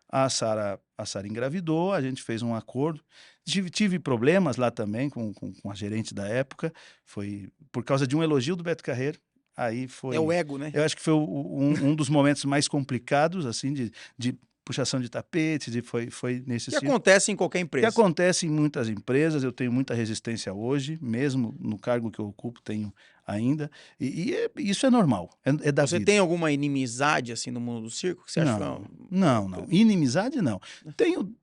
a Sara engravidou, a gente fez um acordo. Tive problemas lá também com a gerente da época, foi por causa de um elogio do Beto Carreiro. Aí foi... É o ego, né? Eu acho que foi um dos momentos mais complicados, assim, de puxação de tapete, foi nesse Que acontece em qualquer empresa. Que acontece em muitas empresas, eu tenho muita resistência hoje, mesmo no cargo que eu ocupo, tenho ainda, e isso é normal, é da vida. Você tem alguma inimizade, assim, no mundo do circo? Que você acha? Não. Inimizade, não. Tenho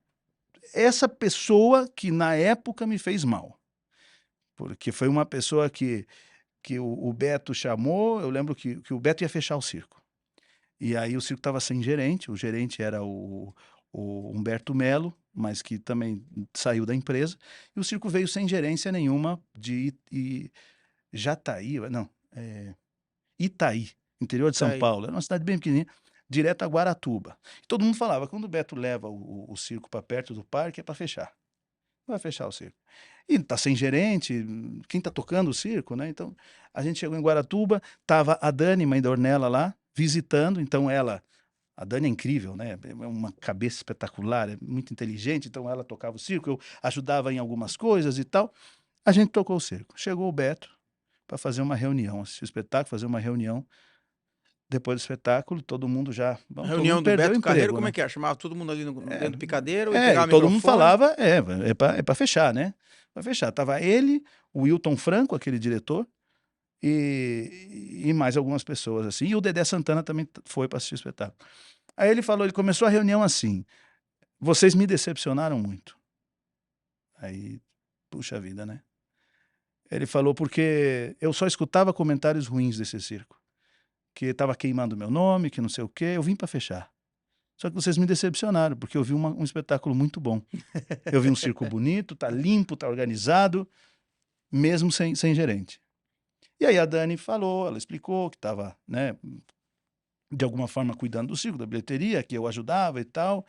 essa pessoa que, na época, me fez mal. Porque foi uma pessoa que o Beto chamou, eu lembro que o Beto ia fechar o circo. E aí o circo estava sem gerente, o gerente era o Humberto Melo, mas que também saiu da empresa, e o circo veio sem gerência nenhuma de Itaí, interior de São Paulo. Era uma cidade bem pequenininha, direto a Guaratuba. E todo mundo falava, quando o Beto leva o circo para perto do parque, é para fechar. Vai fechar o circo. E tá sem gerente, quem tá tocando o circo, né? Então, a gente chegou em Guaratuba, tava a Dani, mãe da Ornella lá, visitando, então a Dani é incrível, né? É uma cabeça espetacular, é muito inteligente, então ela tocava o circo, eu ajudava em algumas coisas e tal. A gente tocou o circo. Chegou o Beto para fazer uma reunião, assistir o espetáculo, fazer uma reunião. Depois do espetáculo, todo mundo já... Reunião do Beto Carreiro, como é que é? Chamava todo mundo ali dentro do picadeiro e pegava o todo microfone. Mundo falava, é para fechar, né? Para fechar. Tava ele, o Wilton Franco, aquele diretor, e mais algumas pessoas, assim. E o Dedé Santana também foi para assistir o espetáculo. Aí ele começou a reunião assim, vocês me decepcionaram muito. Aí, puxa vida, né? Ele falou porque eu só escutava comentários ruins desse circo. Que estava queimando meu nome, que não sei o quê, eu vim para fechar. Só que vocês me decepcionaram, porque eu vi um espetáculo muito bom. Eu vi um circo bonito, tá limpo, tá organizado, mesmo sem gerente. E aí a Dani falou, ela explicou que estava, né, de alguma forma cuidando do circo, da bilheteria, que eu ajudava e tal.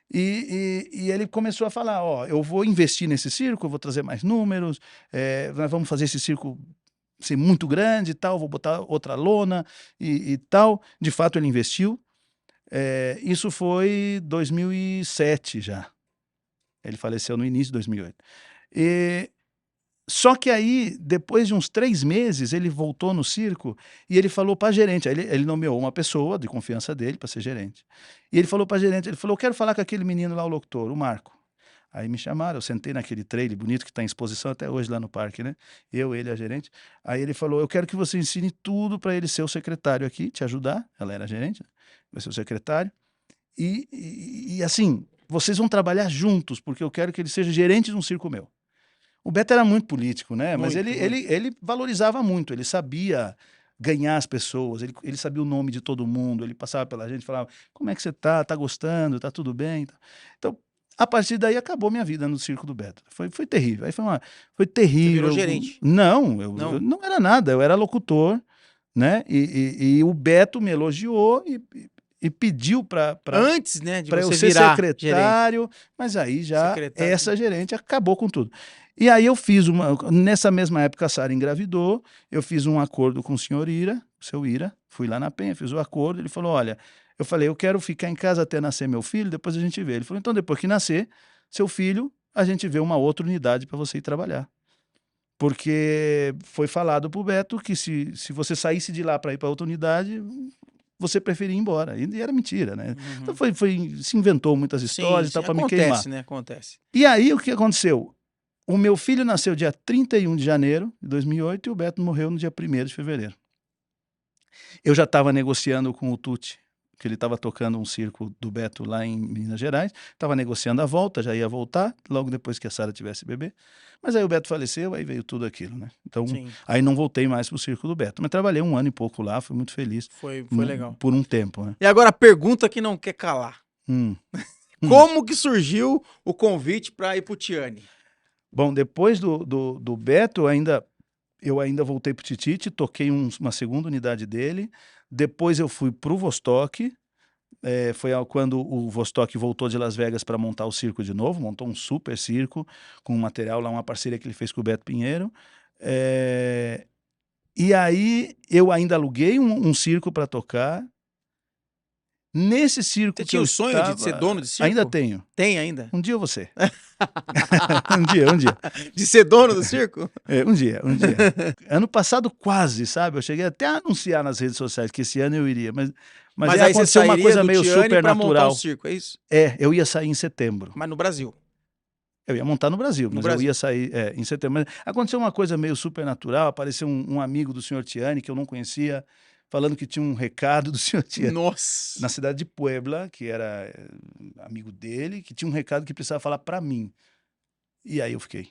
E ele começou a falar, ó, eu vou investir nesse circo, eu vou trazer mais números, nós vamos fazer esse circo ser muito grande e tal, vou botar outra lona e tal. De fato, ele investiu. Isso foi 2007 já. Ele faleceu no início de 2008. Só que aí, depois de uns 3 meses, ele voltou no circo e ele falou para a gerente. Ele nomeou uma pessoa de confiança dele para ser gerente. E ele falou para a gerente, ele falou, eu quero falar com aquele menino lá, o locutor, o Marco. Aí me chamaram, eu sentei naquele trailer bonito que está em exposição até hoje lá no parque, né? Eu, ele, a gerente. Aí ele falou, eu quero que você ensine tudo para ele ser o secretário aqui, te ajudar. Ela era gerente, né? Vai ser o secretário. E assim, vocês vão trabalhar juntos, porque eu quero que ele seja gerente de um circo meu. O Beto era muito político, né? Mas ele valorizava muito, ele sabia ganhar as pessoas, ele sabia o nome de todo mundo, ele passava pela gente e falava, como é que você tá? Tá gostando? Tá tudo bem? Então, a partir daí acabou minha vida no circo do Beto. Foi terrível. Aí foi terrível. Você virou gerente? Não, eu não era nada, eu era locutor, né? E o Beto me elogiou e pediu para antes, né, de eu você ser virar secretário, gerente. Mas aí já essa gerente acabou com tudo. E aí eu fiz nessa mesma época a Sara engravidou, eu fiz um acordo com o senhor Ira, o seu Ira, fui lá na Penha, fiz o acordo, ele falou, olha, eu falei, eu quero ficar em casa até nascer meu filho, depois a gente vê. Ele falou, então depois que nascer seu filho, a gente vê uma outra unidade para você ir trabalhar. Porque foi falado pro Beto que se você saísse de lá para ir para outra unidade, você preferia ir embora. E era mentira, né? Então se inventou muitas histórias e tal para me queimar. Acontece, né? Acontece. E aí o que aconteceu? O meu filho nasceu dia 31 de janeiro de 2008 e o Beto morreu no dia 1º de fevereiro. Eu já estava negociando com o Tuti, que ele estava tocando um circo do Beto lá em Minas Gerais, estava negociando a volta, já ia voltar, logo depois que a Sara tivesse bebê. Mas aí o Beto faleceu, aí veio tudo aquilo, né? Então, aí não voltei mais pro circo do Beto. Mas trabalhei 1 ano e pouco lá, fui muito feliz. Foi legal. Por um tempo, né? E agora a pergunta que não quer calar. Como que surgiu o convite para ir pro Tiani? Bom, depois do Beto, eu ainda voltei pro Tititi, toquei uma segunda unidade dele. Depois eu fui pro Vostok. Foi quando o Vostok voltou de Las Vegas para montar o circo de novo. Montou um super circo com material lá, uma parceria que ele fez com o Beto Pinheiro. E aí eu ainda aluguei um circo para tocar. Nesse circo Você tinha o sonho de ser dono de circo? Ainda tenho. Tem ainda? Um dia eu vou ser. Um dia. De ser dono do circo? Um dia. Ano passado quase, sabe? Eu cheguei até a anunciar nas redes sociais que esse ano eu iria, mas aí aconteceu uma coisa meio supernatural. montar um circo, é isso? Eu ia sair em setembro. Mas no Brasil? Eu ia montar no Brasil, mas eu ia sair em setembro. Mas aconteceu uma coisa meio supernatural, apareceu um amigo do senhor Tiani que eu não conhecia, falando que tinha um recado do senhor Tiani. Nossa! Na cidade de Puebla, que era amigo dele, que tinha um recado que precisava falar para mim. E aí eu fiquei.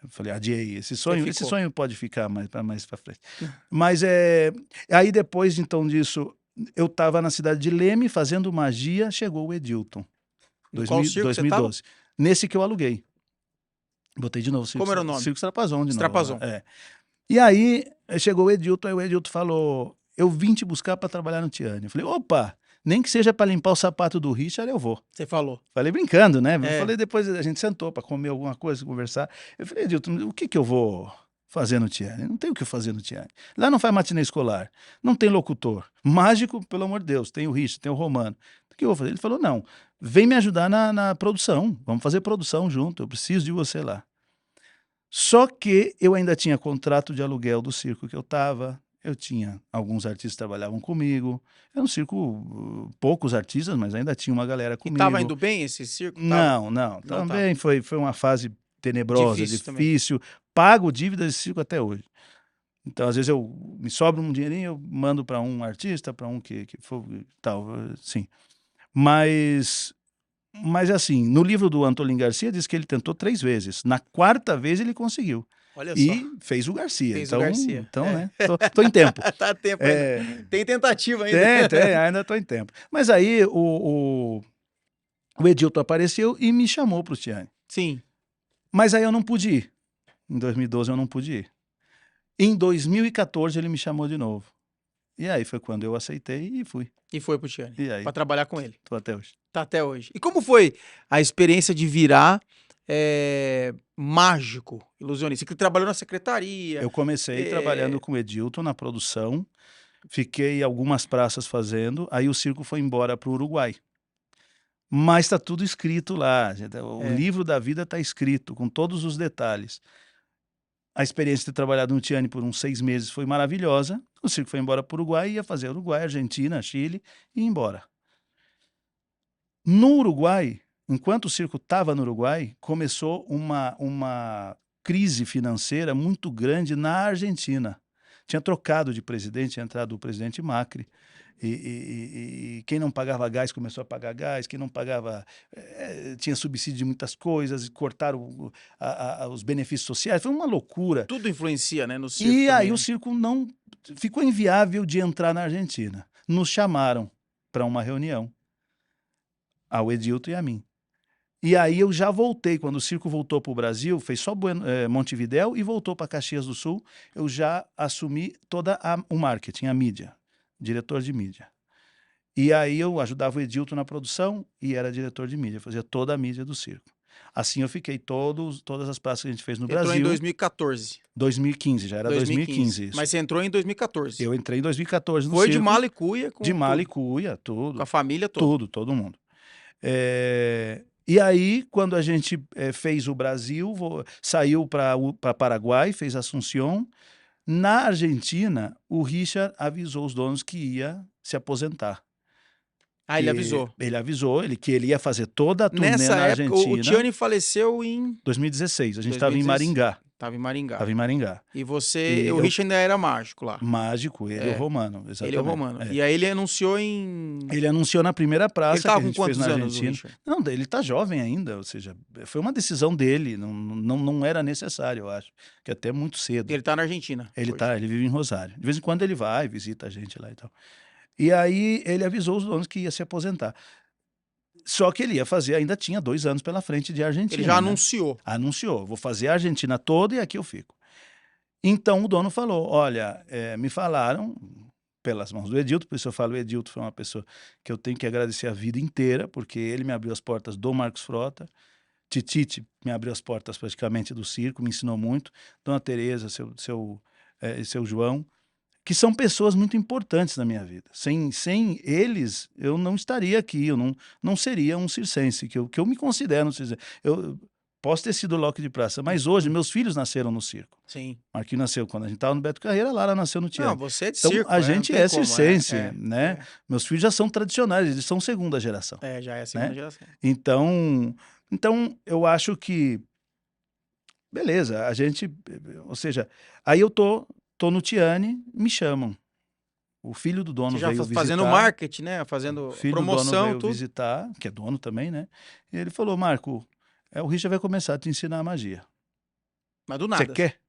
Eu falei, adiei. Esse sonho pode ficar mais para frente. Mas aí depois, então, disso, eu estava na cidade de Leme fazendo magia, chegou o Edilton. Qual circo 2012. Você Nesse que eu aluguei. Botei de novo. Como era o nome? Circo Strapazon de Strapazon. novo. E aí chegou o Edilton, aí o Edilton falou, eu vim te buscar para trabalhar no Tiani. Eu falei, opa, nem que seja para limpar o sapato do Richard, eu vou. Você falou? Falei brincando, né? Falei, depois a gente sentou para comer alguma coisa, conversar. Eu falei, Edilton, o que eu vou fazer no Tiani? Não tem o que fazer no Tiani. Lá não faz matinê escolar, não tem locutor. Mágico, pelo amor de Deus, tem o Richard, tem o Romano. O que eu vou fazer? Ele falou, não, vem me ajudar na produção, vamos fazer produção junto, eu preciso de você lá. Só que eu ainda tinha contrato de aluguel do circo que eu estava, eu tinha alguns artistas que trabalhavam comigo, era um circo, poucos artistas, mas ainda tinha uma galera comigo. E estava indo bem esse circo? Não, também foi uma fase tenebrosa, difícil. Pago dívida desse circo até hoje. Então, às vezes, me sobra um dinheirinho, eu mando para um artista, para um que for tal, sim. Mas assim, no livro do Antolín Garcia diz que ele tentou 3 vezes. Na 4ª vez ele conseguiu. Olha e só. Fez o Garcia. Fez o Garcia. Então, né? Tô em tempo. Tá tempo ainda. Tem tentativa ainda. Tem, ainda tô em tempo. Mas aí o Edilton apareceu e me chamou pro Tiani. Sim. Mas aí eu não pude ir. Em 2012 eu não pude ir. Em 2014 ele me chamou de novo. E aí foi quando eu aceitei e fui. E foi pro Tiani. Pra trabalhar com ele. Tô até hoje. Tá até hoje. E como foi a experiência de virar mágico, ilusionista? Que trabalhou na secretaria. Eu comecei trabalhando com o Edilton na produção. Fiquei algumas praças fazendo. Aí o circo foi embora pro Uruguai. Mas tá tudo escrito lá. O livro da vida tá escrito, com todos os detalhes. A experiência de ter trabalhado no Tiani por uns 6 meses foi maravilhosa. O circo foi embora para o Uruguai, ia fazer Uruguai, Argentina, Chile e ia embora. No Uruguai, enquanto o circo estava no Uruguai, começou uma crise financeira muito grande na Argentina. Tinha trocado de presidente, tinha entrado o presidente Macri. E quem não pagava gás começou a pagar gás, quem não pagava tinha subsídio de muitas coisas, cortaram os benefícios sociais, foi uma loucura. Tudo influencia, né, no circo. E também, aí o circo não ficou inviável de entrar na Argentina. Nos chamaram para uma reunião, ao Edilton e a mim. E aí eu já voltei, quando o circo voltou para o Brasil, fez só Montevidéu e voltou para Caxias do Sul, eu já assumi todo o marketing, a mídia. Diretor de mídia. E aí eu ajudava o Edilton na produção e era diretor de mídia, fazia toda a mídia do circo. Assim eu fiquei todas as praças que a gente fez no Entrou Brasil. Em 2014. 2015, já era 2015 isso. Mas você entrou em 2014. Eu entrei em 2014 no Foi circo. De mala e cuia. De mala e cuia, tudo. Com a família toda. Todo mundo. E aí, quando a gente fez o Brasil, saiu para Paraguai, fez Assunção. Na Argentina, o Richard avisou os donos que ia se aposentar. Ele avisou? Ele avisou que ele ia fazer toda a turnê Nessa na época, Argentina. O Tiani faleceu em... 2016, a gente estava em Maringá. Estava em Maringá. E o Richard ainda era mágico lá. Mágico, ele é o Romano, exatamente. Ele é o Romano. E aí ele anunciou Ele anunciou na primeira praça que a gente fez na Argentina. Não, ele tá jovem ainda, ou seja, foi uma decisão dele, não era necessário, eu acho, que até muito cedo. Ele tá na Argentina. Ele vive em Rosário. De vez em quando ele vai, visita a gente lá e tal. E aí ele avisou os donos que ia se aposentar. Só que ele ia fazer, ainda tinha 2 anos pela frente de Argentina. Ele já anunciou. Anunciou, vou fazer a Argentina toda e aqui eu fico. Então o dono falou, olha, me falaram pelas mãos do Edilto, por isso eu falo, o Edilto foi uma pessoa que eu tenho que agradecer a vida inteira, porque ele me abriu as portas do Marcos Frota, Titite me abriu as portas praticamente do circo, me ensinou muito, Dona Tereza, seu João, que são pessoas muito importantes na minha vida. Sem eles, eu não estaria aqui, eu não seria um circense, que eu me considero um circense. Eu posso ter sido Loki de praça, mas hoje meus filhos nasceram no circo. Sim. Marquinhos nasceu quando a gente estava no Beto Carreira, Lara nasceu no Tiani. Não, você é de então, circo. A gente circense, né? Meus filhos já são tradicionais, eles são segunda geração. Já é a segunda geração. Então, eu acho que... Beleza, a gente... Ou seja, aí eu tô no Tiani, me chamam. O filho do dono veio visitar. Fazendo marketing, né? Fazendo promoção, tudo. O filho do dono veio tudo. visitar, que é dono também, né? E ele falou, Marco, o Richard vai começar a te ensinar a magia. Mas do nada. Você quer?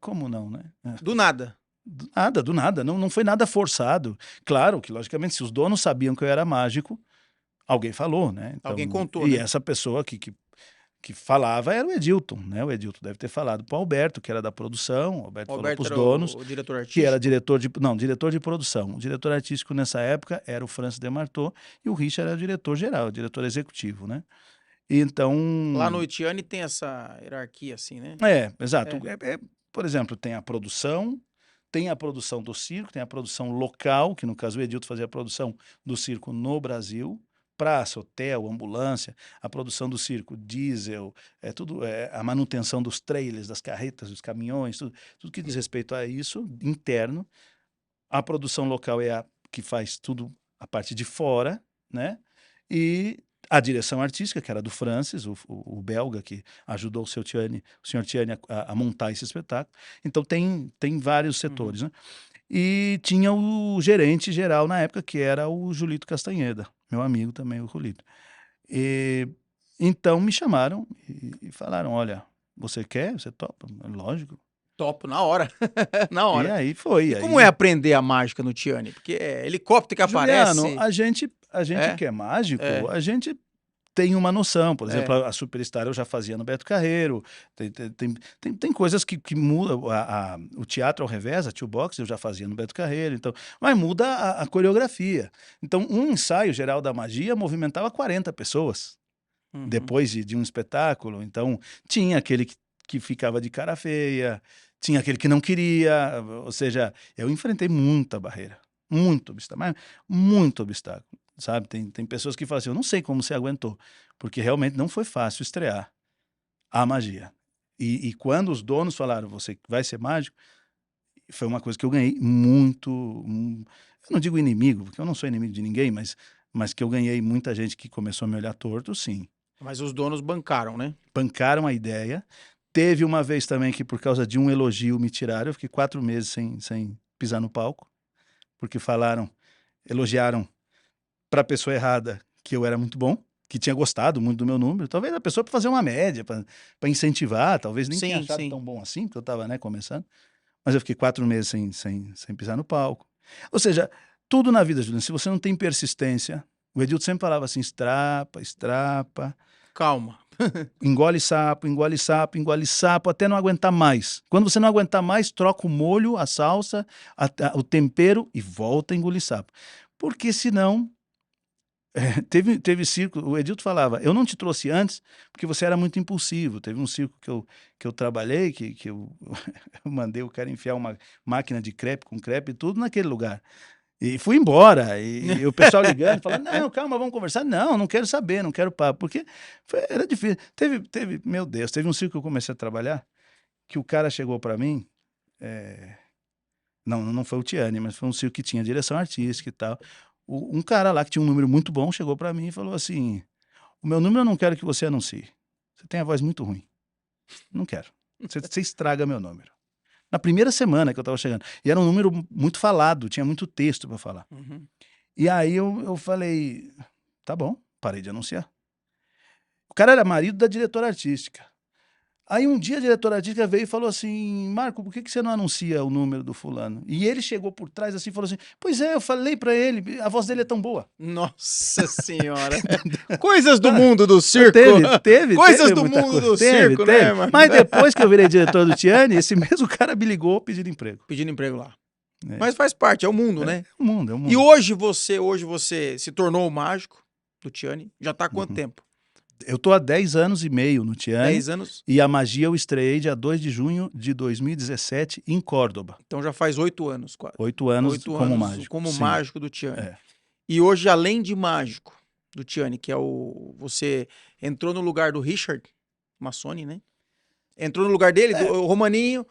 Como não, né? Do nada. Do nada. Não foi nada forçado. Claro que, logicamente, se os donos sabiam que eu era mágico, alguém falou, né? Então, alguém contou, E né? essa pessoa que falava era o Edilton, né? O Edilton deve ter falado para o Alberto, que era da produção. O Alberto falou para os donos, o diretor artístico? Que era diretor de produção. O diretor artístico nessa época era o Francis Demarteau e o Richard era o diretor geral, o diretor executivo, né? Então... Lá no Tiani tem essa hierarquia assim, né? Exato. Por exemplo, tem a produção do circo, tem a produção local, que no caso o Edilton fazia a produção do circo no Brasil, praça, hotel, ambulância, a produção do circo, diesel, tudo, a manutenção dos trailers, das carretas, dos caminhões, tudo que diz respeito a isso, interno. A produção local é a que faz tudo a parte de fora, né? E a direção artística, que era do Francis, o belga, que ajudou o senhor Tiani a montar esse espetáculo. Então tem vários setores, né? E tinha o gerente geral na época, que era o Julito Castanheda, meu amigo também, o Julito. Então me chamaram e falaram, olha, você quer? Você topa? Lógico. Topo, na hora. Na hora. E aí foi. Como é aprender a mágica no Tiani? Porque é helicóptero que aparece... Juliano, a gente que é mágico, a gente tem uma noção. Por exemplo, a Superstar eu já fazia no Beto Carreiro. Tem coisas que mudam. O teatro ao revés, a Two Box, eu já fazia no Beto Carreiro. Então, mas muda a coreografia. Então, um ensaio geral da magia movimentava 40 pessoas. Depois de um espetáculo. Então, tinha aquele que ficava de cara feia, tinha aquele que não queria. Ou seja, eu enfrentei muita barreira. Muito obstáculo. Sabe, tem pessoas que falam assim, eu não sei como você aguentou, porque realmente não foi fácil estrear a magia. E quando os donos falaram, você vai ser mágico, foi uma coisa que eu ganhei muito, eu não digo inimigo, porque eu não sou inimigo de ninguém, mas que eu ganhei muita gente que começou a me olhar torto, sim. Mas os donos bancaram, né? Bancaram a ideia. Teve uma vez também que por causa de um elogio me tiraram, eu fiquei 4 meses sem pisar no palco, porque elogiaram para a pessoa errada que eu era muito bom, que tinha gostado muito do meu número, talvez a pessoa para fazer uma média, para incentivar, talvez nem tenha achado tão bom assim, porque eu estava começando, mas eu fiquei 4 meses sem pisar no palco. Ou seja, tudo na vida, Juliano, se você não tem persistência, o Edilton sempre falava assim, estrapa. Calma. engole sapo, até não aguentar mais. Quando você não aguentar mais, troca o molho, a salsa, o tempero e volta a engolir sapo. Porque senão Teve circo, o Edilton falava, eu não te trouxe antes porque você era muito impulsivo. Teve um circo que eu trabalhei, que eu mandei o cara enfiar uma máquina de crepe com crepe e tudo naquele lugar. E fui embora, e o pessoal ligando, falando, não, calma, vamos conversar. Não quero saber, não quero papo, porque era difícil. Meu Deus, teve um circo que eu comecei a trabalhar, que o cara chegou para mim, não foi o Tiani, mas foi um circo que tinha direção artística e tal. Um cara lá que tinha um número muito bom chegou para mim e falou assim, o meu número eu não quero que você anuncie, você tem a voz muito ruim, não quero, você estraga meu número. Na primeira semana que eu tava chegando. E era um número muito falado, tinha muito texto para falar. Uhum. E aí eu falei, tá bom, parei de anunciar. O cara era marido da diretora artística. Aí um dia a diretora artística veio e falou assim, Marco, por que você não anuncia o número do fulano? E ele chegou por trás assim e falou assim, pois é, eu falei para ele, a voz dele é tão boa. Nossa senhora. Coisas do mundo do circo. Teve Coisas do mundo do circo, né, mano? Mas depois que eu virei diretor do Tiani, esse mesmo cara me ligou pedindo emprego. Pedindo emprego lá. Mas faz parte, é o mundo, né? É o mundo. E hoje você se tornou o mágico do Tiani? Já tá há quanto tempo? Eu tô há 10 anos e meio no Tiani. 10 anos? E a magia eu estreiei dia 2 de junho de 2017 em Córdoba. Então já faz 8 anos quase. 8 anos como mágico. Como mágico do Tiani. E hoje, além de mágico do Tiani, que é você entrou no lugar do Richard Massoni, né? Entrou no lugar dele, o Romaninho.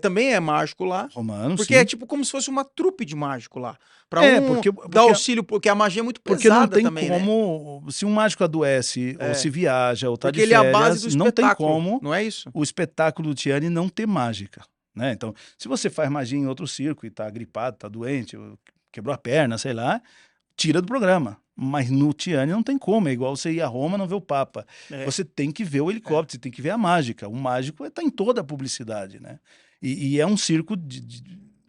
Também é mágico lá. Romano, porque sim. é tipo como se fosse uma trupe de mágico lá. Pra porque dar auxílio, porque a magia é muito pesada porque não tem também, como, né? Se um mágico adoece, ou se viaja, ou tá porque de férias, ele é a base do não tem espetáculo, como não é isso? o espetáculo do Tiani não ter mágica, né? Então, se você faz magia em outro circo e tá gripado, tá doente, quebrou a perna, sei lá, tira do programa. Mas no Tiani não tem como, é igual você ir a Roma e não ver o Papa. Você tem que ver o helicóptero, você tem que ver a mágica. O mágico tá em toda a publicidade, né? E é um circo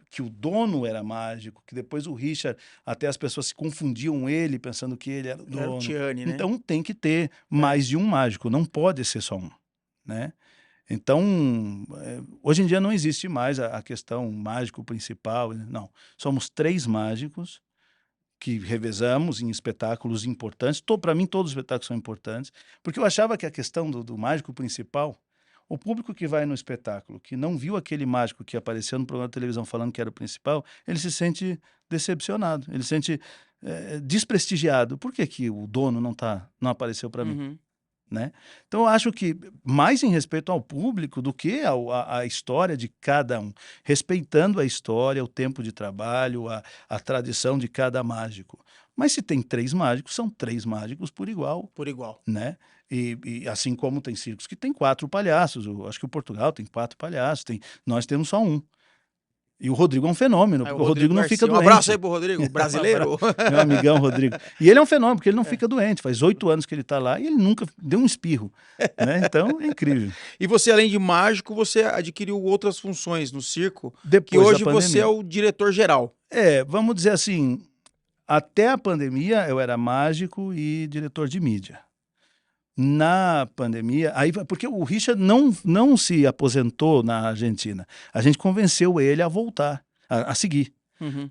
que o dono era mágico, que depois o Richard, até as pessoas se confundiam ele, pensando que ele era o dono. Era o Tiani, né? Então tem que ter mais de um mágico, não pode ser só um, né? Então, hoje em dia não existe mais a questão mágico principal, não. Somos 3 mágicos que revezamos em espetáculos importantes. Para mim, todos os espetáculos são importantes, porque eu achava que a questão do mágico principal, o público que vai no espetáculo, que não viu aquele mágico que apareceu no programa de televisão falando que era o principal, ele se sente decepcionado, ele se sente desprestigiado. Por que o dono não apareceu para mim? Né? Então eu acho que mais em respeito ao público do que a história de cada um, respeitando a história, o tempo de trabalho, a tradição de cada mágico. Mas se tem 3 mágicos, são 3 mágicos por igual. Por igual. Né? E assim como tem circos que tem 4 palhaços, eu acho que o Portugal tem 4 palhaços, nós temos só um. E o Rodrigo é um fenômeno, porque o Rodrigo não fica doente. Um abraço aí pro Rodrigo, brasileiro. Meu amigão Rodrigo. E ele é um fenômeno, porque ele não fica doente. Faz 8 anos que ele tá lá e ele nunca deu um espirro. Né? Então, é incrível. E você, além de mágico, você adquiriu outras funções no circo, depois que hoje você é o diretor-geral. Vamos dizer assim, até a pandemia eu era mágico e diretor de mídia. Na pandemia, porque o Richard não se aposentou na Argentina. A gente convenceu ele a voltar, a seguir.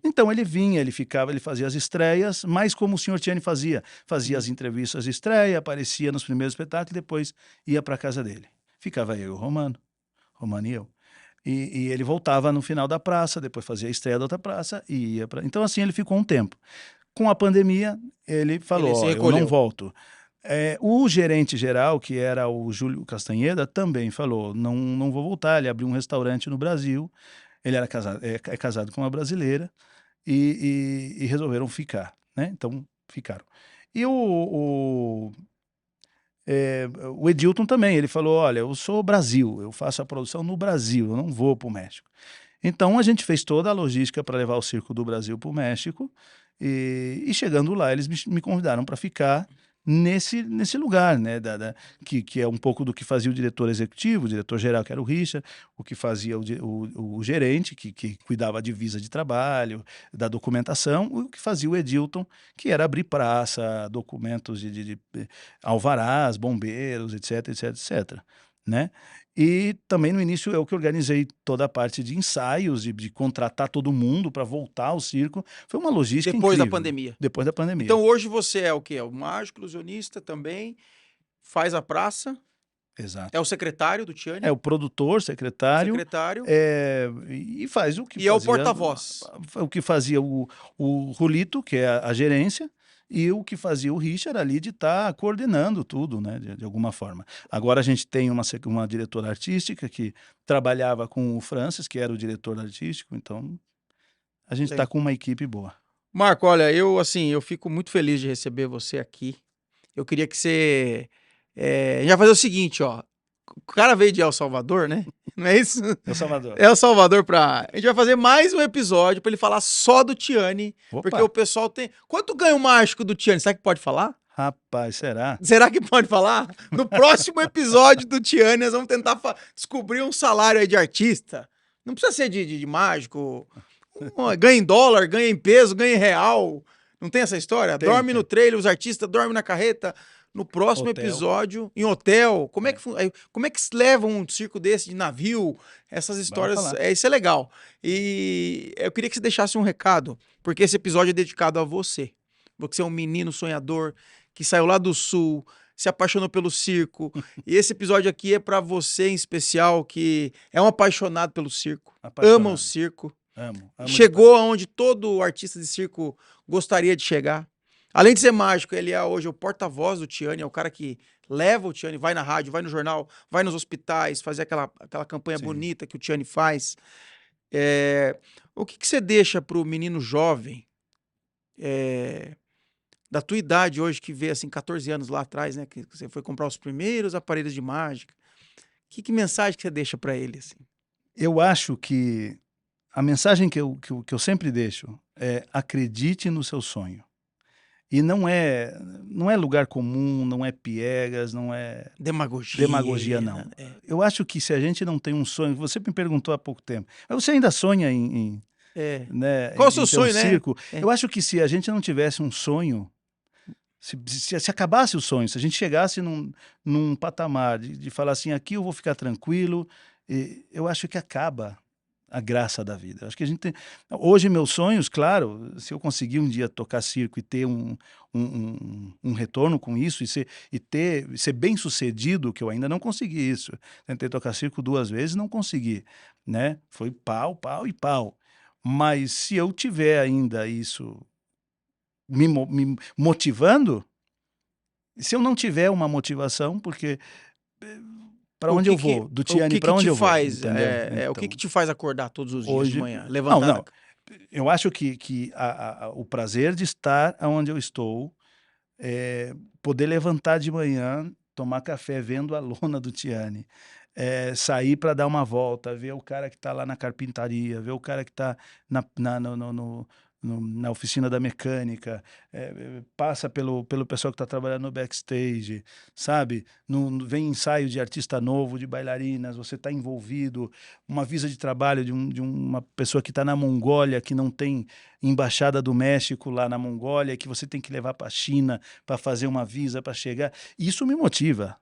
Então ele vinha, ele fazia as estreias, mas como o senhor Tiani fazia as entrevistas de estreia, aparecia nos primeiros espetáculos e depois ia para casa dele. Ficava eu e o Romano e eu. E ele voltava no final da praça, depois fazia a estreia da outra praça e ia para. Então assim ele ficou um tempo. Com a pandemia, ele falou, eu não volto. O gerente geral, que era o Júlio Castanheda, também falou, não vou voltar. Ele abriu um restaurante no Brasil, ele era casado com uma brasileira e resolveram ficar, né? Então, ficaram. E o Edilton também, ele falou, olha, eu sou Brasil, eu faço a produção no Brasil, eu não vou para o México. Então, a gente fez toda a logística para levar o circo do Brasil para o México e chegando lá, eles me convidaram para ficar nesse lugar, né, que é um pouco do que fazia o diretor executivo, o diretor-geral, que era o Richard, o que fazia o gerente, que cuidava de visa de trabalho, da documentação, o que fazia o Edilton, que era abrir praça, documentos de alvarás, bombeiros, etc, etc, etc, né? E também no início eu que organizei toda a parte de ensaios, de contratar todo mundo para voltar ao circo. Foi uma logística Depois incrível. da pandemia. Depois da pandemia. Então hoje você é o quê? É o mágico, ilusionista também, faz a praça. Exato. É o secretário do Tiani? É o produtor, secretário. E faz o que fazia... E é o porta-voz. O que fazia o Rulito, que é a gerência, e o que fazia o Richard ali de estar coordenando tudo, né, de alguma forma. Agora a gente tem uma diretora artística que trabalhava com o Francis, que era o diretor artístico, então a gente está com uma equipe boa. Marco, olha, eu fico muito feliz de receber você aqui. Eu queria que você... a gente vai fazer o seguinte, ó. O cara veio de El Salvador, né? Não é isso? El Salvador. El Salvador A gente vai fazer mais um episódio pra ele falar só do Tiani. Opa. Porque o pessoal tem... Quanto ganha o mágico do Tiani? Será que pode falar? Rapaz, será? Será que pode falar? No próximo episódio do Tiani, nós vamos tentar descobrir um salário aí de artista. Não precisa ser de mágico. Ganha em dólar, ganha em peso, ganha em real. Não tem essa história? Dorme no trailer, os artistas dormem na carreta. No próximo episódio, em hotel, como é que se leva um circo desse de navio? Essas histórias, isso é legal. E eu queria que você deixasse um recado, porque esse episódio é dedicado a você. Você é um menino sonhador que saiu lá do sul, se apaixonou pelo circo. E esse episódio aqui é para você em especial, que é um apaixonado pelo circo, ama o circo. Amo Chegou aonde todo artista de circo gostaria de chegar. Além de ser mágico, ele é hoje o porta-voz do Tiani, é o cara que leva o Tiani, vai na rádio, vai no jornal, vai nos hospitais, fazer aquela campanha bonita que o Tiani faz. O que você deixa para o menino jovem, da tua idade hoje, que vê assim, 14 anos lá atrás, né, que você foi comprar os primeiros aparelhos de mágica? Que mensagem que você deixa para ele? Assim? Eu acho que a mensagem que eu sempre deixo é: acredite no seu sonho. E não é lugar comum, não é piegas, não é... Demagogia, não. Eu acho que se a gente não tem um sonho... Você me perguntou há pouco tempo, mas você ainda sonha né, qual é o seu sonho, circo? Né? Eu acho que se a gente não tivesse um sonho, se acabasse o sonho, se a gente chegasse num patamar de falar assim, aqui eu vou ficar tranquilo, eu acho que acaba a graça da vida. Acho que a gente tem... Hoje, meus sonhos, claro, se eu conseguir um dia tocar circo e ter um retorno com isso e ser bem sucedido, que eu ainda não consegui isso. Tentei tocar circo 2 vezes, não consegui, né? Foi pau, pau e pau. Mas se eu tiver ainda isso me motivando, se eu não tiver uma motivação, porque... Para onde eu vou? Do Tiani, para onde eu vou? Então, o que te faz acordar todos os dias de manhã? Levantar? Não. Eu acho que o prazer de estar onde eu estou, poder levantar de manhã, tomar café vendo a lona do Tiani, sair para dar uma volta, ver o cara que está lá na carpintaria, ver o cara que está na oficina da mecânica, passa pelo pessoal que está trabalhando no backstage, sabe? Vem ensaio de artista novo, de bailarinas, você está envolvido, uma visa de trabalho de uma pessoa que está na Mongólia, que não tem embaixada do México lá na Mongólia, que você tem que levar para a China para fazer uma visa para chegar. Isso me motiva.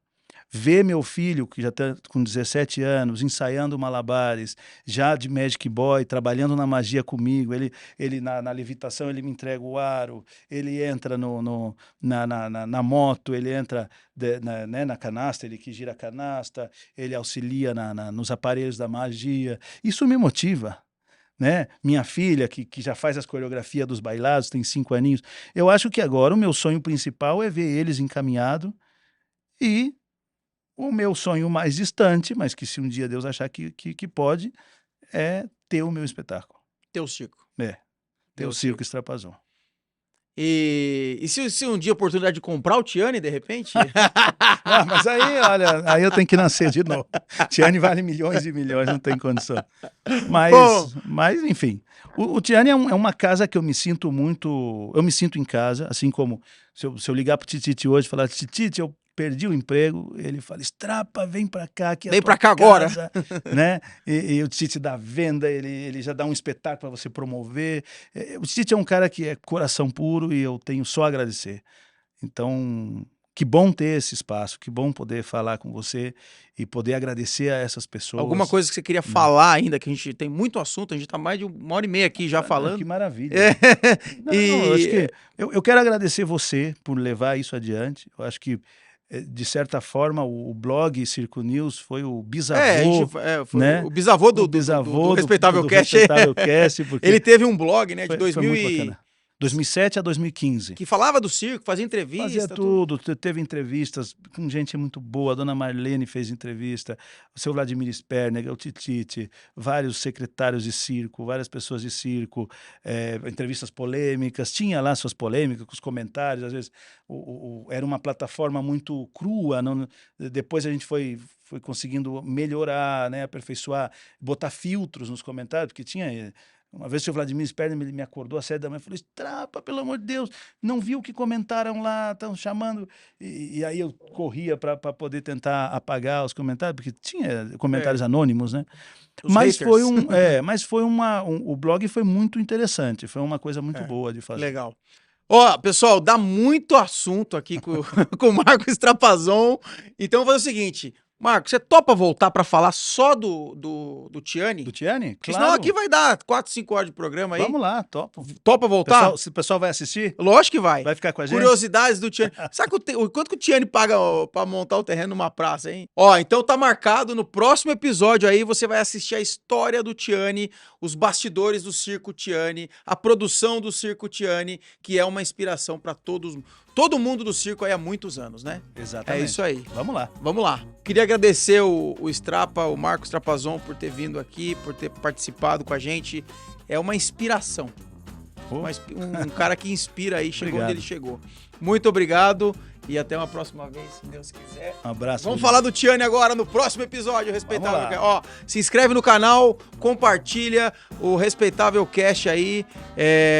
Ver meu filho, que já está com 17 anos, ensaiando malabares, já de Magic Boy, trabalhando na magia comigo, ele na levitação ele me entrega o aro, ele entra na moto, ele entra na canasta, ele que gira a canasta, ele auxilia nos aparelhos da magia. Isso me motiva. Né? Minha filha, que já faz as coreografias dos bailados, tem 5 aninhos. Eu acho que agora o meu sonho principal é ver eles encaminhados e... O meu sonho mais distante, mas que se um dia Deus achar que pode, é ter o meu espetáculo. Ter o circo. Ter o Circo Extrapazon. E se um dia a oportunidade de comprar o Tiani, de repente? Mas aí, olha, aí eu tenho que nascer de novo. Tiani vale milhões e milhões, não tem condição. Mas enfim, o Tiani é uma casa que eu me sinto muito... Eu me sinto em casa, assim como se eu ligar pro Tititi hoje e falar, Tititi, eu perdi o emprego, ele fala, Strapa, vem pra cá, que é vem pra cá agora, né? E o Tite dá venda, ele já dá um espetáculo para você promover. O Tite é um cara que é coração puro e eu tenho só a agradecer. Então, Que bom ter esse espaço, que bom poder falar com você e poder agradecer a essas pessoas. Alguma coisa que você queria falar ainda, que a gente tem muito assunto, a gente tá mais de 1h30 aqui já falando. Que maravilha. Eu acho que eu quero agradecer você por levar isso adiante. Eu acho que, de certa forma, o blog Circo News foi o bisavô, foi né? O bisavô do Respeitável Cast. Porque ele teve um blog, né, de foi muito bacana. 2007 a 2015. Que falava do circo, fazia entrevista. Fazia tudo. Teve entrevistas com gente muito boa. A dona Marlene fez entrevista, o seu Vladimir Sperner, o Tititi, vários secretários de circo, várias pessoas de circo, entrevistas polêmicas. Tinha lá suas polêmicas, com os comentários. Às vezes era uma plataforma muito crua. Depois a gente foi conseguindo melhorar, né, aperfeiçoar, botar filtros nos comentários, porque tinha... Uma vez o seu Vladimir Sperner me acordou às 7 da manhã e falou: Strapa, pelo amor de Deus, não viu o que comentaram lá, estão chamando. E aí eu corria para poder tentar apagar os comentários, porque tinha comentários anônimos, né? Mas foi o blog foi muito interessante, foi uma coisa muito boa de fazer. Legal. Ó, pessoal, dá muito assunto aqui com o Marco Strapazon. Então vou fazer o seguinte... Marco, você topa voltar para falar só do Tiani? Do Tiani? Claro. Senão aqui vai dar 4, 5 horas de programa aí. Vamos lá, topa. Topa voltar? O pessoal vai assistir? Lógico que vai. Vai ficar com a gente? Curiosidades do Tiani. Sabe quanto que o Tiani paga para montar o terreno numa praça, hein? Ó, então tá marcado no próximo episódio aí, você vai assistir a história do Tiani, os bastidores do Circo Tiani, a produção do Circo Tiani, que é uma inspiração para todo mundo do circo aí há muitos anos, né? Exatamente. É isso aí. Vamos lá. Vamos lá. Queria agradecer o Strapa, o Marco Strapazon, por ter vindo aqui, por ter participado com a gente. É uma inspiração. Um cara que inspira aí, chegou onde ele chegou. Muito obrigado e até uma próxima vez, se Deus quiser. Um abraço. Vamos falar do Tiani agora no próximo episódio, Respeitável. Ó, se inscreve no canal, compartilha o Respeitável Cast aí.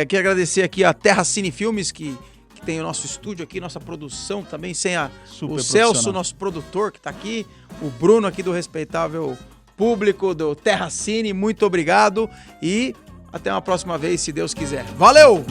Quero agradecer aqui a Terra Cine Filmes, que tem o nosso estúdio aqui, nossa produção também, sem o Celso, nosso produtor que tá aqui, o Bruno aqui do Respeitável Público, do Terra Cine, muito obrigado e até uma próxima vez, se Deus quiser. Valeu!